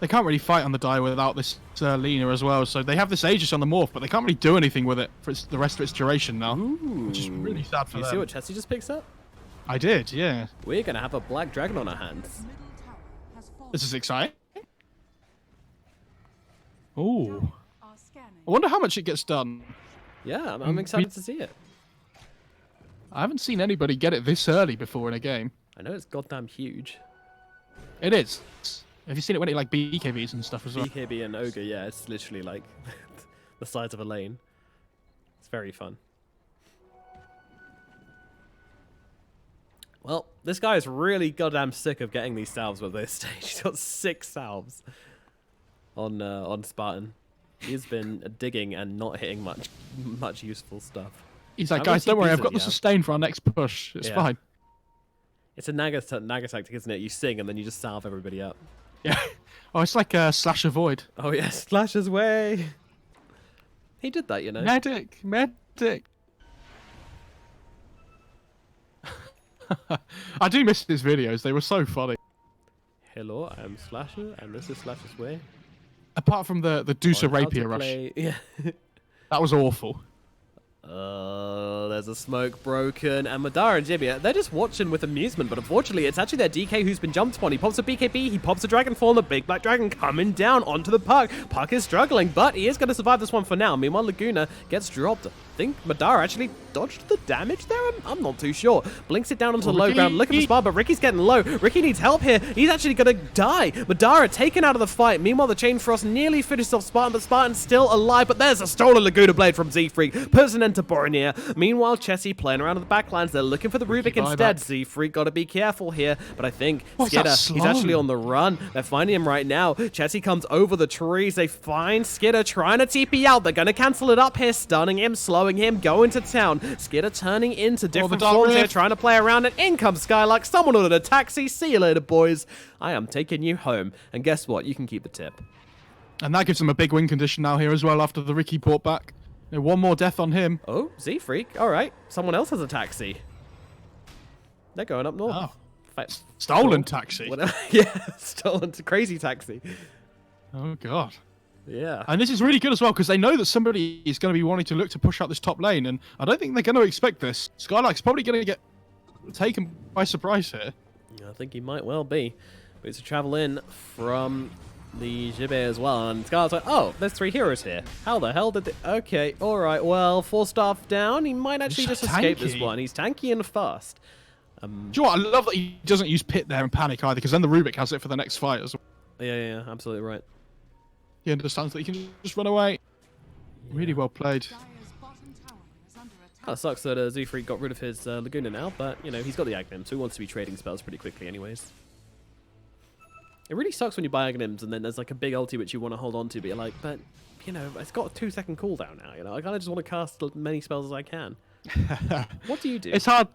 They can't really fight on the die without this Lina as well, so they have this Aegis on the morph, but they can't really do anything with it for the rest of its duration now. Which is really sad for You them. see what Chessie just picks up? I did, yeah. We're going to have a black dragon on our hands. middle tower has fallen. This is exciting. Ooh. Are scanning. I wonder how much it gets done. Yeah, I'm excited to see it. I haven't seen anybody get it this early before in a game. I know it's goddamn huge. It is. Have you seen it when it like BKBs and stuff as well? BKB and Ogre, yeah, it's literally like the size of a lane. It's very fun. Well, this guy is really goddamn sick of getting these salves with this stage. He's got 6 salves on Spartan. He's been digging and not hitting much useful stuff. He's like, How many guys, don't worry, TPs I've got the does he have? sustain for our next push. It's Yeah. fine. It's a Naga tactic, isn't it? You sing and then you just salve everybody up. Yeah. Oh, it's like a slash avoid. Oh yes, Slash's way. He did that, you know. Medic. I do miss his videos. They were so funny. Hello, I am Slasher, and this is Slash's way. Apart from the Deucer On how to Rapier rush. play- Yeah. That was awful. There's a smoke broken, and Madara and Jibia, they're just watching with amusement, but unfortunately, it's actually their DK who's been jumped upon. He pops a BKB, he pops a Dragon Fall, and the big black dragon coming down onto the Puck. Puck is struggling, but he is going to survive this one for now. Meanwhile, Laguna gets dropped. I think Madara actually dodged the damage there? I'm not too sure. Blinks it down onto the low ground, looking for Spar, but Ricky's getting low. Ricky needs help here. He's actually going to die. Madara taken out of the fight. Meanwhile, the Chain Frost nearly finishes off Spartan, but Spartan's still alive. But there's a stolen Laguna Blade from Z-Freak. Puts an end to Boromir. Meanwhile, Chessie playing around in the backlands. They're looking for the Rubik instead. Z-Freak got to be careful here. But I think Skidder, he's actually on the run. They're finding him right now. Chessie comes over the trees. They find Skidder trying to TP out. They're going to cancel it up here, stunning him, slowing him, going to town. Skidder turning into different forms here, trying to play around, and in comes Skylark. Someone ordered a taxi. See you later, boys. I am taking you home. And guess what? You can keep the tip. And that gives them a big win condition now here as well after the Ricky brought back. One more death on him. Oh, Z-Freak. All right. Someone else has a taxi. They're going up north. Oh. Stolen taxi. Yeah, stolen crazy taxi. Oh, God. Yeah. And this is really good as well because they know that somebody is going to be wanting to look to push out this top lane, and I don't think they're going to expect this. Skylark's probably going to get taken by surprise here. I think he might well be. But it's a travel in from the Jibe as well, and Skylark's like, oh, there's 3 heroes here. How the hell did they... Okay, alright, well, 4 staff down. He might actually just escape this one. He's tanky and fast. Do you know what? I love that he doesn't use Pit there and panic either, because then the Rubik has it for the next fight as well. Yeah, absolutely right. He understands that he can just run away. Yeah. Really well played. Dire's bottom tower is under attack. Kind of sucks that Z-Freak got rid of his Laguna now, but, you know, he's got the Aghanim, so he wants to be trading spells pretty quickly anyways. It really sucks when you buy Aghanims and then there's like a big ulti which you want to hold on to, but you're like, but, you know, it's got a 2-second cooldown now, you know? I kind of just want to cast as many spells as I can. What do you do? It's hard.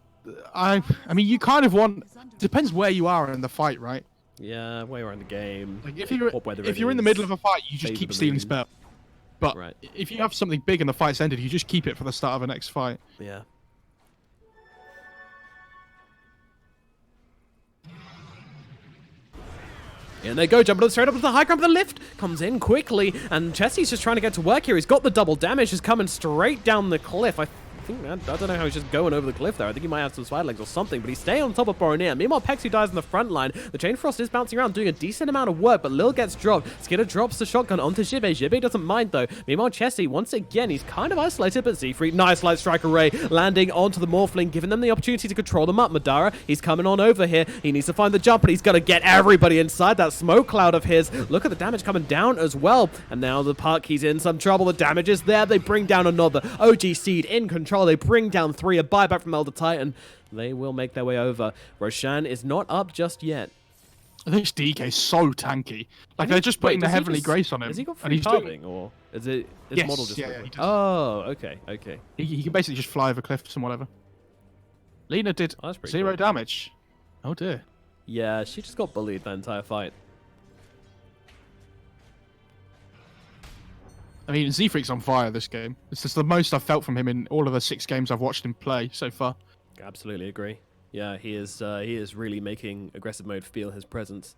I mean, you kind of want... Depends where you are in the fight, right? Yeah, where you're in the game. Like if you're in the middle of a fight, you just keep stealing spells. But if you have something big and the fight's ended, you just keep it for the start of the next fight. Yeah. And they go, jumping straight up to the high ground, but the lift comes in quickly, and Chessie's just trying to get to work here. He's got the double damage, is coming straight down the cliff. I don't know how he's just going over the cliff there. I think he might have some side legs or something, but he's staying on top of Boromir. Meanwhile, Pexu dies in the front line. The Chain Frost is bouncing around, doing a decent amount of work, but Lil gets dropped. Skidder drops the shotgun onto Jibe. Jibe doesn't mind, though. Meanwhile, Chessie, once again, he's kind of isolated, but Z-Freak, nice light strike array, landing onto the Morphling, giving them the opportunity to control them up. Madara, he's coming on over here. He needs to find the jump, but he's going to get everybody inside that smoke cloud of his. Look at the damage coming down as well. And now the Puck, he's in some trouble. The damage is there. They bring down another. OG.SEED in control. They bring down 3, a buyback from Elder Titan. They will make their way over. Roshan is not up just yet. This DK is so tanky. Like, they're just putting the Heavenly Grace on him. Has he got free carving, or is it his model just... Yeah, he does. Oh, okay. He can basically just fly over cliffs and whatever. Lena did 0 damage. Oh, dear. Yeah, she just got bullied the entire fight. I mean, Z-Freak's on fire this game. This is the most I've felt from him in all of the 6 games I've watched him play so far. Absolutely agree. Yeah, he is really making aggressive mode feel his presence.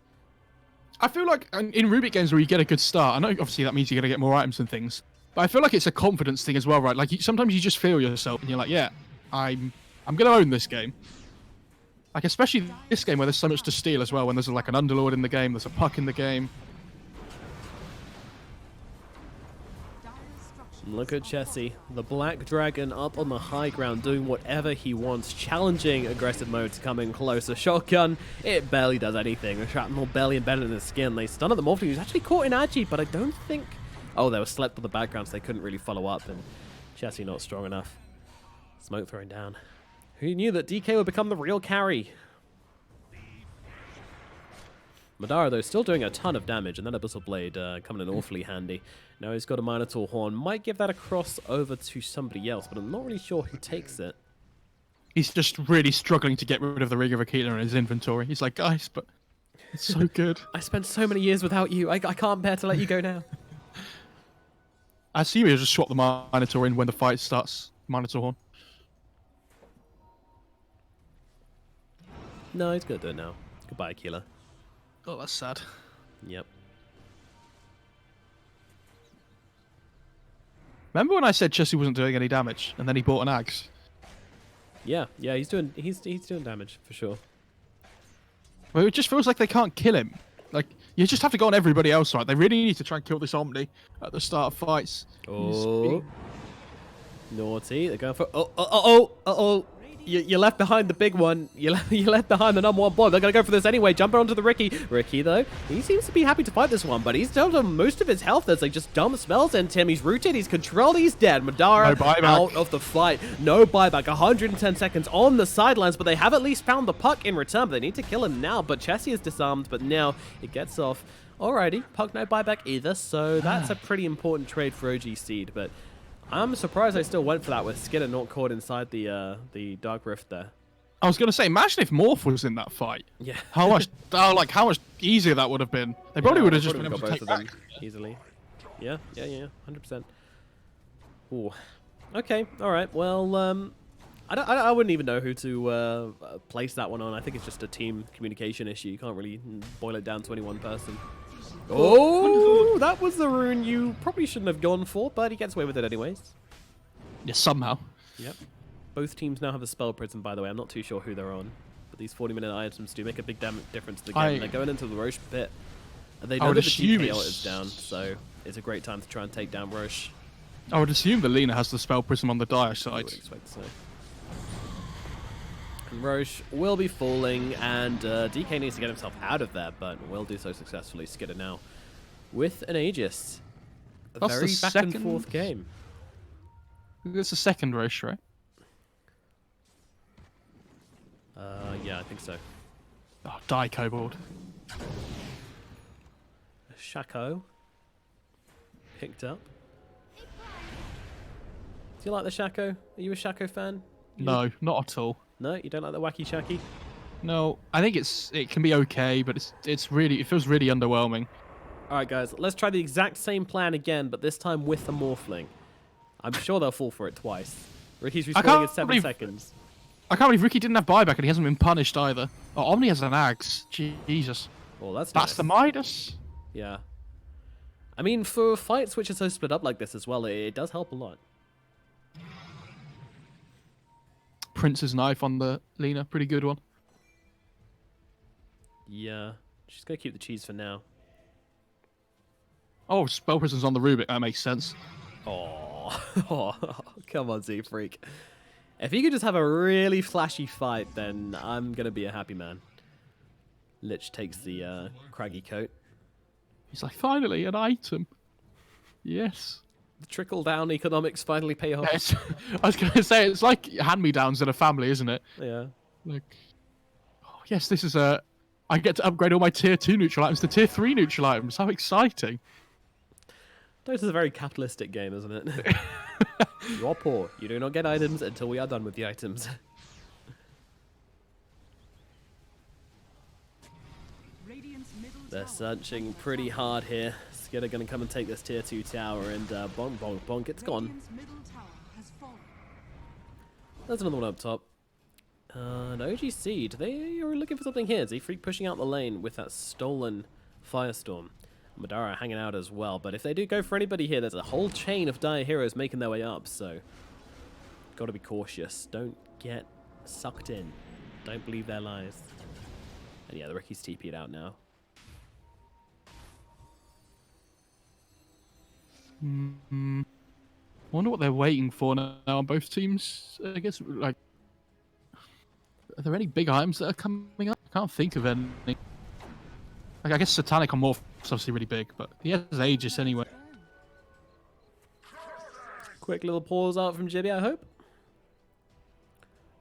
I feel like in Rubik games where you get a good start, I know obviously that means you're going to get more items and things, but I feel like it's a confidence thing as well, right? Like sometimes you just feel yourself and you're like, yeah, I'm going to own this game. Like especially this game where there's so much to steal as well, when there's like an Underlord in the game, there's a Puck in the game. Look at Chessie, the Black Dragon up on the high ground, doing whatever he wants, challenging aggressive mode to come in closer. Shotgun, it barely does anything. The shrapnel barely embedded in his skin. They stun at the Morphling, who's actually caught in Agi, but I don't think... Oh, they were slept on the background, so they couldn't really follow up, and Chessie not strong enough. Smoke thrown down. Who knew that DK would become the real carry? Madara, though, still doing a ton of damage, and that Abyssal Blade coming in awfully handy. Now he's got a Minotaur Horn. Might give that across over to somebody else, but I'm not really sure who takes it. He's just really struggling to get rid of the Ring of Aquila in his inventory. He's like, guys, but it's so good. I spent so many years without you. I can't bear to let you go now. I assume he'll just swap the Minotaur in when the fight starts. Minotaur horn. No, he's gonna do it now. Goodbye, Aquila. Oh, that's sad. Yep. Remember when I said Chessie wasn't doing any damage, and then he bought an axe? Yeah, he's doing damage for sure. Well, it just feels like they can't kill him. Like, you just have to go on everybody else, right? They really need to try and kill this Omni at the start of fights. Oh, naughty! They're going for oh! You left behind the big one. You left behind the #1 boy. They're gonna go for this anyway. Jumping onto the Ricky. Ricky though, he seems to be happy to fight this one, but he's down to most of his health as they just dump spells into him. He's rooted. He's controlled. He's dead. Madara out of the fight. No buyback. 110 seconds on the sidelines, but they have at least found the puck in return. But they need to kill him now. But Chessie is disarmed. But now it gets off. Alrighty, puck no buyback either. So that's a pretty important trade for OG.SEED. But I'm surprised I still went for that with Skinner not caught inside the Dark Rift there. I was gonna say, imagine if Morph was in that fight. Yeah. How much, how much easier that would have been. They probably would have just been able got to take both of them back. easily. Yeah, 100%. Ooh. Okay, all right. Well, I wouldn't even know who to place that one on. I think it's just a team communication issue. You can't really boil it down to any one person. Oh, that was the rune you probably shouldn't have gone for, but he gets away with it anyways. Yeah, somehow. Yep. Both teams now have a spell prism, by the way. I'm not too sure who they're on, but these 40-minute items do make a big difference to the game. They're going into the Roche pit. And they know that the DK ult is down, so it's a great time to try and take down Roche. I would assume that Lina has the spell prism on the dire side. I would expect so. And Roche will be falling, and DK needs to get himself out of there, but will do so successfully. Skidder now with an Aegis. A That's very the back and forth game. It's the second Roche, right? Yeah, I think so. Oh, die Kobold. Shaco picked up. Do you like the Shaco? Are you a Shaco fan? No, not at all. No, you don't like the wacky Shaki? No, I think it can be okay, but it feels really underwhelming. All right, guys, let's try the exact same plan again, but this time with the Morphling. I'm sure they'll fall for it twice. Ricky's respawning in 7 seconds. I can't believe Ricky didn't have buyback and he hasn't been punished either. Oh, Omni has an axe. Jesus. Well, that's nice. The Midas. Yeah. I mean, for fights which are so split up like this as well, it does help a lot. Prince's knife on the Lina, pretty good one. Yeah, she's gonna keep the cheese for now. Oh, spell prison's on the Rubik. That makes sense. Oh, come on, Z Freak. If you could just have a really flashy fight, then I'm gonna be a happy man. Lich takes the craggy coat. He's like, finally, an item. Yes. The trickle-down economics finally pay off. Yes. I was going to say, it's like hand-me-downs in a family, isn't it? Yeah. Like, oh, yes, this is a... I get to upgrade all my tier 2 neutral items to tier 3 neutral items. How exciting. This is a very capitalistic game, isn't it? You're poor. You do not get items until we are done with the items. They're searching pretty hard here. Skidder going to come and take this tier 2 tower, and bonk, bonk, bonk, it's gone. There's another one up top. An OG.SEED, they are looking for something here. Z-Freak pushing out the lane with that stolen Firestorm. Madara hanging out as well, but if they do go for anybody here, there's a whole chain of dire heroes making their way up, so gotta be cautious. Don't get sucked in. Don't believe their lies. And yeah, the Ricky's TP'd out now. Wonder what they're waiting for now on both teams. I guess, like, are there any big items that are coming up? I can't think of any. Like, I guess Satanic on Morph is obviously really big, but he has Aegis anyway. Quick little pause out from Jibby, I hope.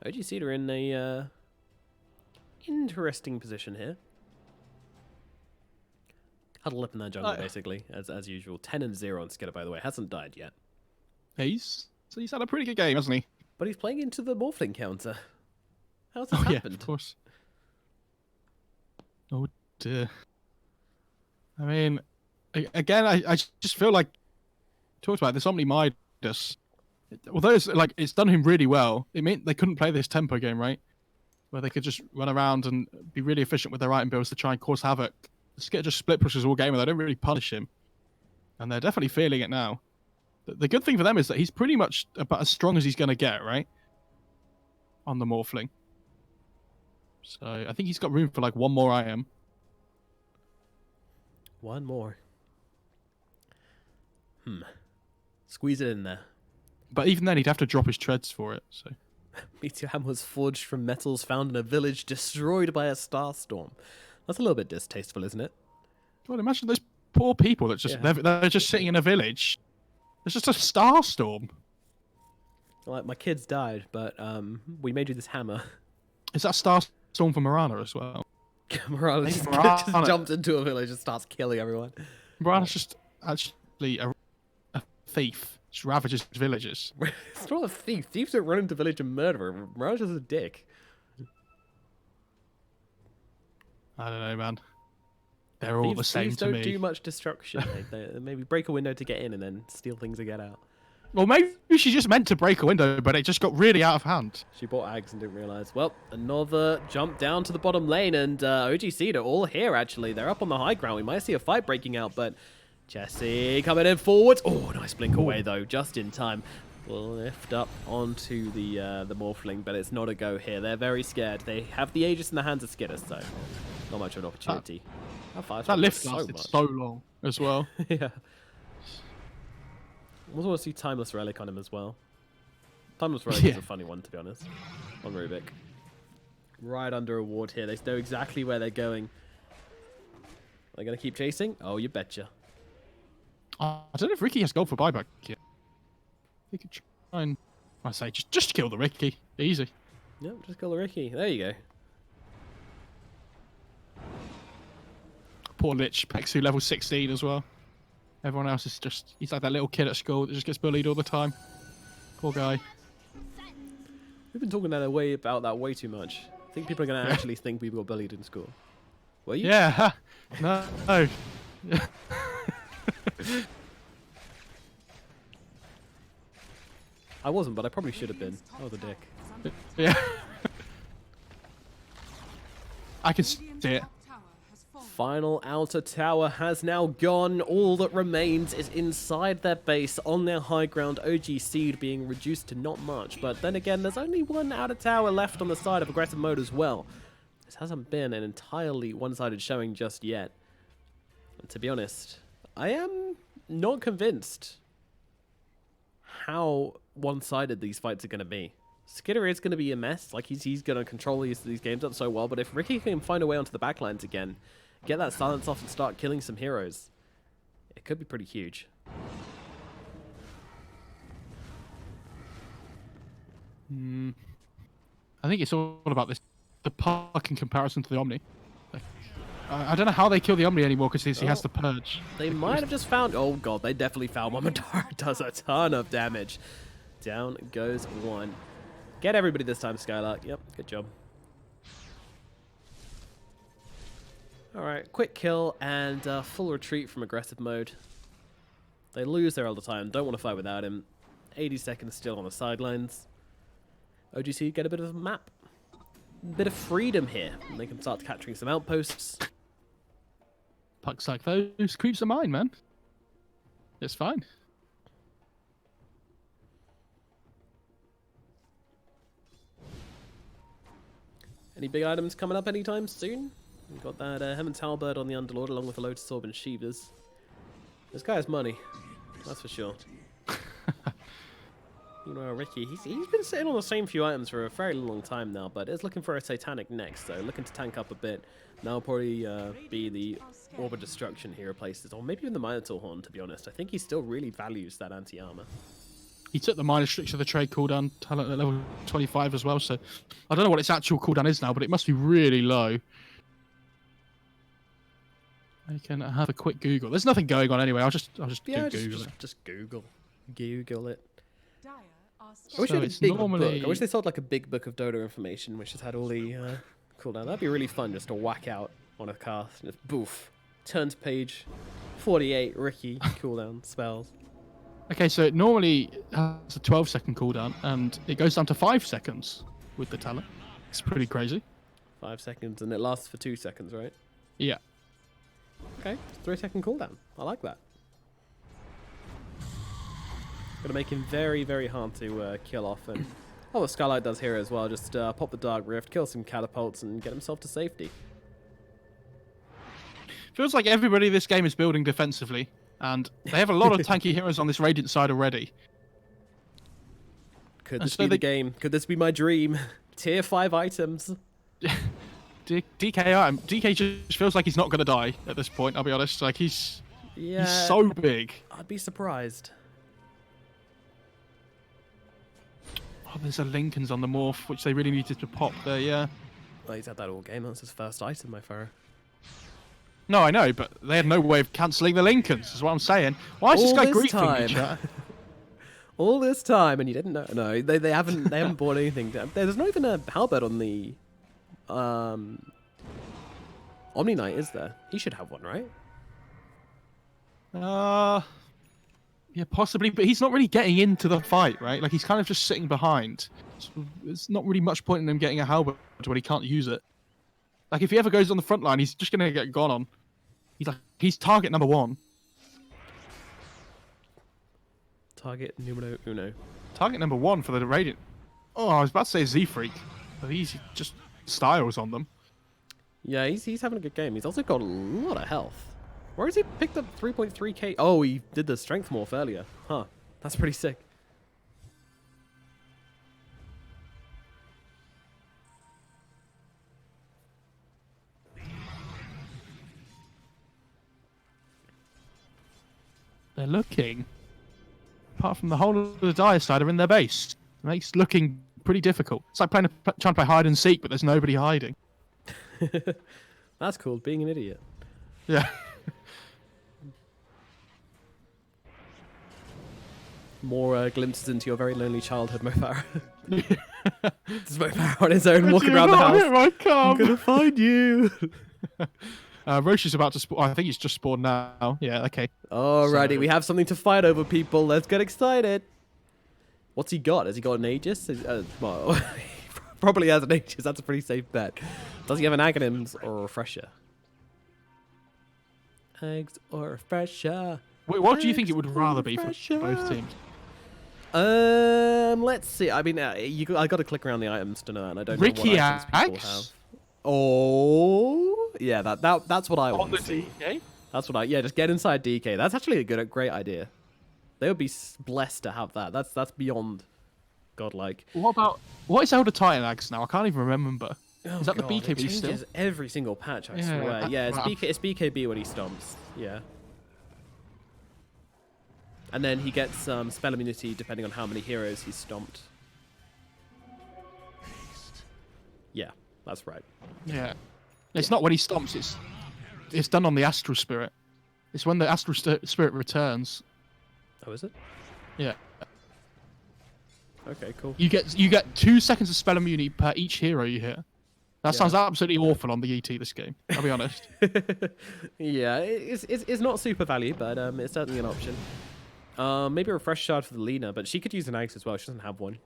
OG.SEED are in a interesting position here. Huddle up in that jungle, basically, as usual. 10-0 on Skidder, by the way. Hasn't died yet. He's had a pretty good game, hasn't he? But he's playing into the Morphling counter. How's this Oh yeah, happened? of course. Oh dear. I mean, again, I just feel like talked about this Omni Midas. Although it's done him really well. It meant they couldn't play this tempo game, right? Where they could just run around and be really efficient with their item builds to try and cause havoc. Skitter just split pushes all game and they don't really punish him. And they're definitely feeling it now. The good thing for them is that he's pretty much about as strong as he's going to get, right? On the Morphling. So I think he's got room for like one more IM. One more. Squeeze it in there. But even then, he'd have to drop his treads for it. So Meteor hammer was forged from metals found in a village destroyed by a starstorm. That's a little bit distasteful, isn't it? God, imagine those poor people that just they're just sitting in a village. It's just a starstorm. Like, my kids died, but we made you this hammer. Is that starstorm for Mirana as well? Morales just Mirana- jumped into a village and starts killing everyone. Mirana's just actually a thief. Just ravages villages. It's not a thief. Thieves don't run into village and murder her. Morales is a dick. I don't know, man. They're all the same Thieves to don't me. do much destruction. They maybe break a window to get in and then steal things to get out. Well, maybe she just meant to break a window, but it just got really out of hand. She bought Ags and didn't realise. Well, another jump down to the bottom lane, and OG.SEED are all here, actually. They're up on the high ground. We might see a fight breaking out, but Jesse coming in forwards. Oh, nice blink away, though, just in time. We'll lift up onto the Morphling, but it's not a go here. They're very scared. They have the Aegis in the hands of Skitter, so not much of an opportunity. That lift lasted so long as well. Yeah. I also want to see Timeless Relic on him as well. Timeless Relic is a funny one, to be honest, on Rubik. Right under a ward here. They know exactly where they're going. Are they going to keep chasing? Oh, you betcha. I don't know if Ricky has gold for buyback yet. He could try and... I say, just kill the Ricky. Easy. Yep, just kill the Ricky. There you go. Poor Lich, Pexu level 16 as well. Everyone else is just... He's like that little kid at school that just gets bullied all the time. Poor guy. We've been talking about that way too much. I think people are going to actually think people got bullied in school. Were you? Yeah. No. I wasn't, but I probably should have been. I was a dick. Yeah. I can see it. Final outer tower has now gone. All that remains is inside their base on their high ground. OG.SEED being reduced to not much. But then again, there's only one outer tower left on the side of aggressive mode as well. This hasn't been an entirely one-sided showing just yet. And to be honest, I am not convinced how one-sided these fights are going to be. Skitter is going to be a mess. Like, he's going to control these games up so well. But if Ricky can find a way onto the backlines again, get that silence off and start killing some heroes, it could be pretty huge. I think it's all about the puck in comparison to the Omni. I don't know how they kill the Omni anymore because he has the purge. They might have just found... Oh, God, they definitely found one. Madara does a ton of damage. Down goes one. Get everybody this time, Skylark. Yep, good job. Alright, quick kill and full retreat from aggressive mode. They lose their Elder Titan, don't want to fight without him. 80 seconds still on the sidelines. OG.SEED get a bit of a map. A bit of freedom here. And they can start capturing some outposts. Puck's like, those creeps are mine, man. It's fine. Any big items coming up anytime soon? We've got that Heaven's Halberd on the Underlord along with the Lotus Orb and Shivas. This guy has money, that's for sure. You know, Ricky, he's been sitting on the same few items for a very long time now, but is looking for a Satanic next, so looking to tank up a bit. Now probably be the Orb of Destruction he replaces, or maybe even the Minotaur Horn, to be honest. I think he still really values that anti-armor. He took the minus tricks of the trade cooldown talent at level 25 as well, so I don't know what its actual cooldown is now, but it must be really low. I can have a quick Google. There's nothing going on anyway. I'll just Google it. Just Google it. Our I wish So they had a it's big normally- book. I wish they sold like a big book of Dota information, which just had all the cooldown. That'd be really fun just to whack out on a cast. Just boof. Turn to page 48, Ricky, cooldown, spells. Okay, so it normally has a 12-second cooldown, and it goes down to 5 seconds with the talent. It's pretty crazy. 5 seconds, and it lasts for 2 seconds, right? Yeah. Okay, 3-second cooldown. I like that. Gonna make him very, very hard to kill off. And what Skylight does here as well, just pop the Dark Rift, kill some catapults, and get himself to safety. Feels like everybody in this game is building defensively, and they have a lot of tanky heroes on this Radiant side already. Could And this so be the they- game? Could this be my dream? Tier 5 items. DK just feels like he's not going to die at this point, I'll be honest. Like, he's so big. I'd be surprised. Oh, there's a Lincoln's on the morph, which they really needed to pop there, yeah. Well, he's had that all game. That's his first item, my furrow. No, I know, but they had no way of cancelling the Lincolns, is what I'm saying. Why is this All guy this griefing me, time. chat? All this time, and you didn't know? No, they haven't bought anything. There's not even a halberd on the Omni Knight, is there? He should have one, right? Yeah, possibly, but he's not really getting into the fight, right? Like, he's kind of just sitting behind. So there's not really much point in him getting a halberd when he can't use it. Like, if he ever goes on the front line, he's just gonna get gone on. He's target number 1. Target numero uno. Target number 1 for the Radiant. Oh, I was about to say Z-Freak, but he's just styles on them. Yeah, he's having a good game. He's also got a lot of health. Where has he picked up 3.3k? Oh, he did the strength morph earlier. Huh. That's pretty sick. They're looking. Apart from the whole of the dire side are in their base. It makes looking pretty difficult. It's like trying to play hide and seek, but there's nobody hiding. That's called being an idiot. Yeah. More glimpses into your very lonely childhood, Mofaro. Just Mofaro on his own, walking around the house. Here I come. I'm gonna find you. Roche is about to spawn. I think he's just spawned now. Yeah, okay. Alrighty, So- we have something to fight over, people. Let's get excited. What's he got? Has he got an Aegis? Well, he probably has an Aegis. That's a pretty safe bet. Does he have an Aghanims or a Refresher? Eggs or Refresher? Wait, what do you think it would rather be for Refresher. both teams? Let's see. I mean, I got to click around the items to know that, and I don't know Ricky what items people Axe? have. Oh, yeah, that's what I On want. the to see. DK? That's what yeah, just get inside DK. That's actually a great idea. They would be blessed to have that. That's beyond godlike. What is Elder Titan Axe now? I can't even remember. Oh Is that the God, it BKB still? changes every single patch, I Yeah, swear. Yeah, wow. it's BKB when he stomps. Yeah. And then he gets spell immunity depending on how many heroes he's stomped. Yeah, that's right. Yeah. It's not when he stomps, it's done on the Astral Spirit. It's when the Astral Spirit returns. Oh, is it? Yeah. Okay, cool. You get 2 seconds of spell immunity per each hero you hit. That sounds absolutely awful on the ET this game, I'll be honest. Yeah, it's not super value, but it's certainly an option. Maybe a refresh shard for the Lena, but she could use an axe as well. She doesn't have one.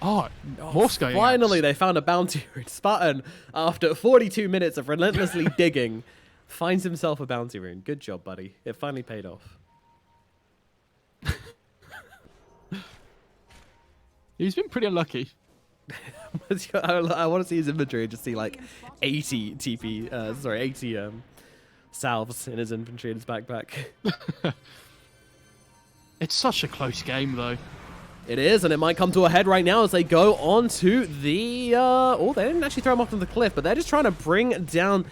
Oh, Morsko. Finally, they found a bounty rune. Spartan, after 42 minutes of relentlessly digging, finds himself a bounty rune. Good job, buddy. It finally paid off. He's been pretty unlucky. I want to see his inventory and just see like 80 80 salves in his inventory in his backpack. It's such a close game, though. It is, and it might come to a head right now as they go on to the... oh, they didn't actually throw him off to the cliff, but they're just trying to bring down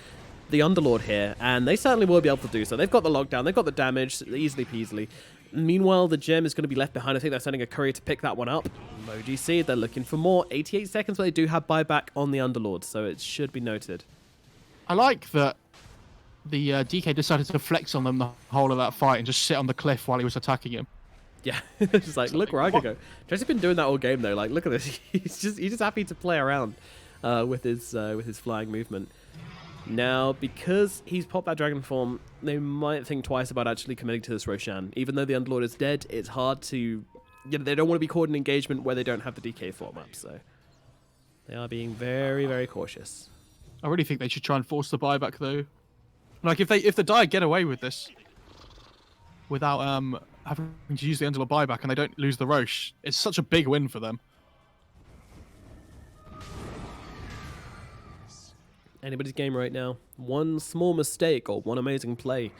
the Underlord here, and they certainly will be able to do so. They've got the lockdown, they've got the damage, easily peasily. Meanwhile, the gem is going to be left behind. I think they're sending a courier to pick that one up. OG.SEED, they're looking for more. 88 seconds, but they do have buyback on the Underlord, so it should be noted. I like that the DK decided to flex on them the whole of that fight and just sit on the cliff while he was attacking him. Yeah, just like, look where I can go. Jesse's been doing that all game though. Like, look at this. He's just happy to play around with his flying movement. Now, because he's popped that dragon form, they might think twice about actually committing to this Roshan. Even though the Underlord is dead, it's hard to... You know, they don't want to be caught in engagement where they don't have the DK form up, so... They are being very, very cautious. I really think they should try and force the buyback, though. Like, if the Dire get away with this, without having to use the Underlord buyback, and they don't lose the Rosh, it's such a big win for them. Anybody's game right now. One small mistake or one amazing play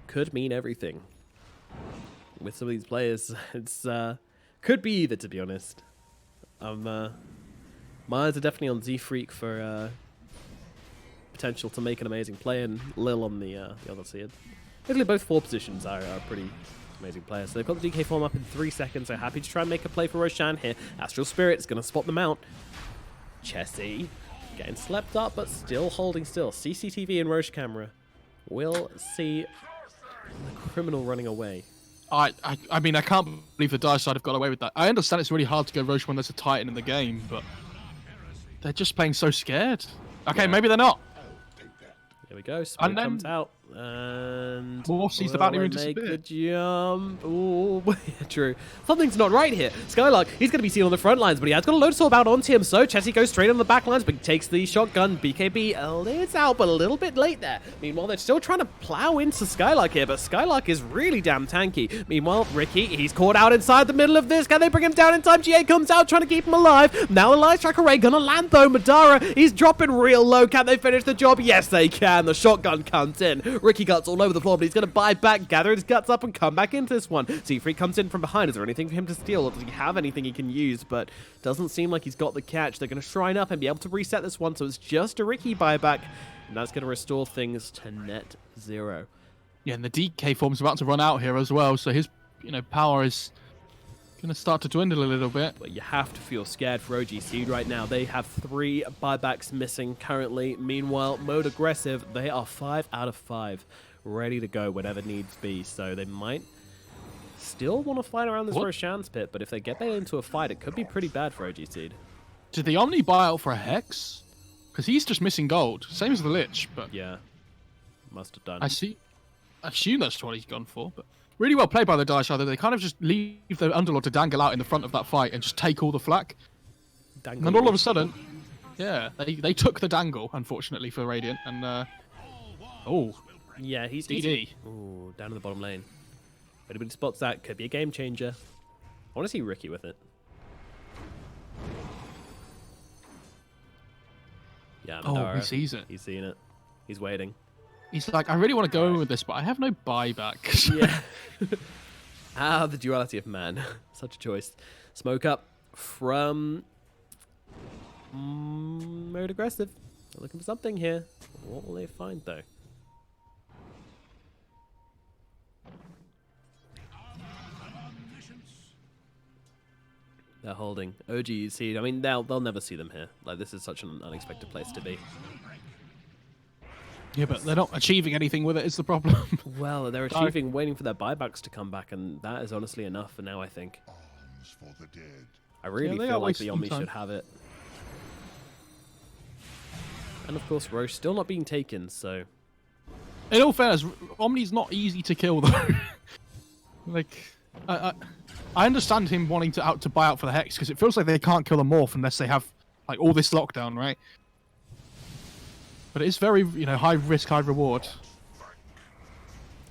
could mean everything. With some of these players, it's could be either, to be honest. My eyes are definitely on Z-Freak for potential to make an amazing play, and Lil on the other side. Basically, both 4 positions are pretty amazing players. So they've got the DK form up in 3 seconds. They're happy to try and make a play for Roshan here. Astral Spirit is going to spot them out. Chessie getting slept up, but still holding still. CCTV and Roche camera will see the criminal running away. I mean, I can't believe the Dire side have got away with that. I understand it's really hard to go Roche when there's a Titan in the game, but they're just playing so scared. Okay, maybe they're not. Here we go. Smoke comes out. And Morph sees the bounty room make disappear. the jump. Ooh, yeah, true. Something's not right here. Skylark, he's going to be seen on the front lines, but he has got a load sword out onto him. So Chessie goes straight on the back lines, but he takes the shotgun. BKB it's out, but a little bit late there. Meanwhile, they're still trying to plow into Skylark here, but Skylark is really damn tanky. Meanwhile, Ricky, he's caught out inside the middle of this. Can they bring him down in time? GA comes out trying to keep him alive. Now the light strike array gonna land though. Madara, he's dropping real low. Can they finish the job? Yes, they can. The shotgun comes in. Ricky Guts all over the floor, but he's going to buy back, gather his guts up, and come back into this one. Z-Freak comes in from behind. Is there anything for him to steal, or does he have anything he can use? But doesn't seem like he's got the catch. They're going to shrine up and be able to reset this one, so it's just a Ricky buyback, and that's going to restore things to net 0. Yeah, and the DK form's about to run out here as well, so his power is going to start to dwindle a little bit. But you have to feel scared for OG.SEED right now. They have 3 buybacks missing currently. Meanwhile, mode aggressive, they are 5 out of 5. Ready to go whatever needs be, so they might still want to fight around this Roshan's pit, but if they get that into a fight, it could be pretty bad for OG.SEED. Did the Omni buy out for a Hex? Because he's just missing gold, same as the Lich, but... Yeah, must have done. I assume that's what he's gone for, but... Really well played by the Dire side, though. They kind of just leave the Underlord to dangle out in the front of that fight and just take all the flak. And then all of a sudden, yeah, they took the dangle, unfortunately, for Radiant, and... oh... Yeah, he's DD. Ooh, down in the bottom lane. If anybody spots that, could be a game changer. I want to see Ricky with it. Yeah, Madara, he sees it. He's seeing it. He's waiting. He's like, I really want to go in with this, but I have no buyback. Yeah. The duality of man. Such a choice. Smoke up from mode aggressive. They're looking for something here. What will they find, though? They're holding. OG.SEED. I mean, they'll never see them here. Like, this is such an unexpected place to be. Yeah, but they're not achieving anything with it, is the problem. Well, they're achieving waiting for their buybacks to come back, and that is honestly enough for now, I think. For the dead. I really feel like the Omni should have it. And of course, Roche still not being taken, so... In all fairness, Omni's not easy to kill, though. Like, I understand him wanting to buy out for the Hex, because it feels like they can't kill the Morph unless they have like all this lockdown, right? But it is very, high risk, high reward.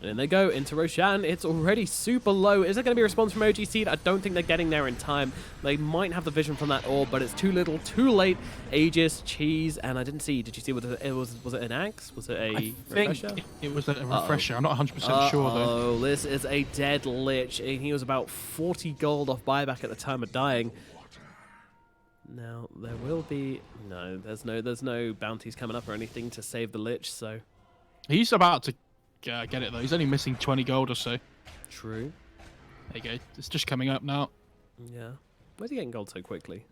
And they go into Roshan. It's already super low. Is there going to be a response from OG.SEED? I don't think they're getting there in time. They might have the vision from that orb, but it's too little, too late. Aegis, Cheese, and I didn't see. Did you see what it was? Was it an axe? Was it a refresher? I think it was a refresher. I'm not 100% sure, though. Oh, this is a dead Lich. And he was about 40 gold off buyback at the time of dying. Now, there will be... No, there's no bounties coming up or anything to save the Lich, so... He's about to... get it, though. He's only missing 20 gold or so. True. There you go. It's just coming up now. Yeah. Where's he getting gold so quickly?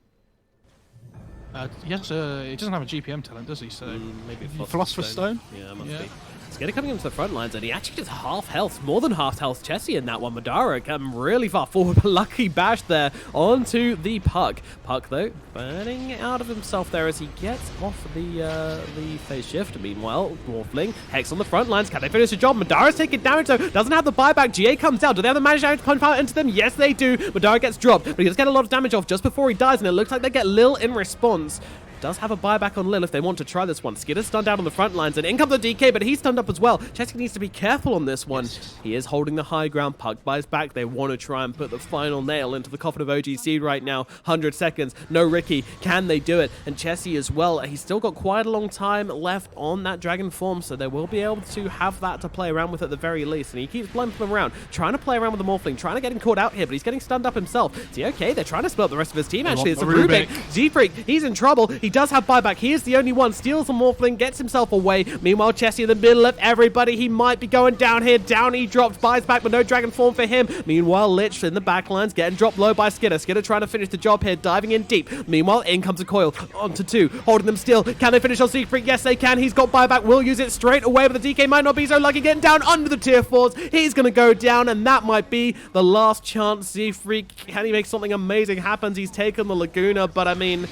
Yes, he doesn't have a GPM talent, does he? So maybe Philosopher's Stone? Yeah, must be. Skidder coming into the front lines, and he actually just half health, more than half health Chessie in that one. Madara come really far forward, but lucky bash there onto the Puck. Puck, though, burning out of himself there as he gets off the phase shift. Meanwhile, Morphling, Hex on the front lines. Can they finish the job? Madara's taking damage, though. Doesn't have the buyback. GA comes down. Do they have the managed damage to punch out into them? Yes, they do. Madara gets dropped, but he does get a lot of damage off just before he dies, and it looks like they get Lil in response. Does have a buyback on Lil if they want to try this one. Skidder's stunned out on the front lines, and in comes the DK, but he's stunned up as well. Chessie needs to be careful on this one. He is holding the high ground. Puck buys back. They want to try and put the final nail into the coffin of OG.SEED right now. 100 seconds. No Ricky. Can they do it? And Chessie as well. He's still got quite a long time left on that dragon form, so they will be able to have that to play around with at the very least. And he keeps blimping them around, trying to play around with the Morphling, trying to get him caught out here, but he's getting stunned up himself. See, okay, they're trying to split up the rest of his team. Actually, it's a Rubik. Z-Freak, he's in trouble. He does have buyback. He is the only one. Steals the Morphling, gets himself away. Meanwhile, Chessie in the middle of everybody. He might be going down here. Down he drops, buys back, but no dragon form for him. Meanwhile, Lich in the backlines, getting dropped low by Skidder. Skidder trying to finish the job here, diving in deep. Meanwhile, in comes a coil. Onto 2, holding them still. Can they finish on Z-Freak? Yes, they can. He's got buyback. Will use it straight away, but the DK might not be so lucky. Getting down under the tier 4s. He's going to go down, and that might be the last chance. Z-Freak, can he make something amazing happen? He's taken the Laguna, but I mean,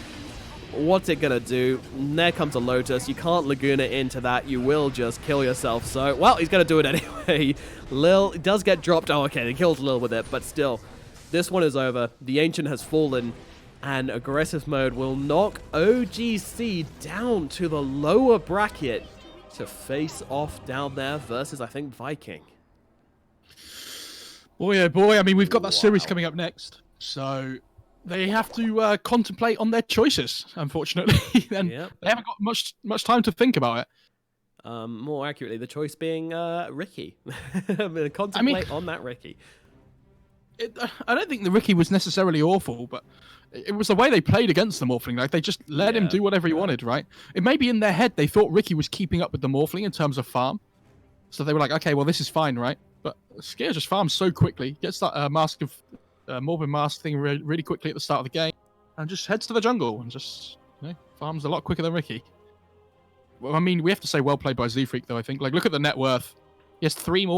what's it gonna do? There comes a Lotus. You can't Laguna into that. You will just kill yourself. So, well, he's gonna do it anyway. Lil does get dropped. Oh, okay, they killed Lil with it, but still, this one is over. The Ancient has fallen, and aggressive mode will knock OG.SEED down to the lower bracket to face off down there versus, I think, Viking. Boy, oh boy. I mean, we've got that series coming up next, so they have to contemplate on their choices, unfortunately. And Yep. they haven't got much time to think about it. More accurately, the choice being Ricky. I'm gonna contemplate on that Ricky. I don't think the Ricky was necessarily awful, but it was the way they played against the Morphling. Like, they just let him do whatever he wanted, right? It may be in their head they thought Ricky was keeping up with the Morphling in terms of farm. So they were like, okay, well, this is fine, right? But Skier just farms so quickly, gets that mask of Morbid Mask thing really quickly at the start of the game, and just heads to the jungle and just farms a lot quicker than Ricky. Well, I mean, we have to say well played by Z-Freak, though, I think. Like, look at the net worth. He has 3 more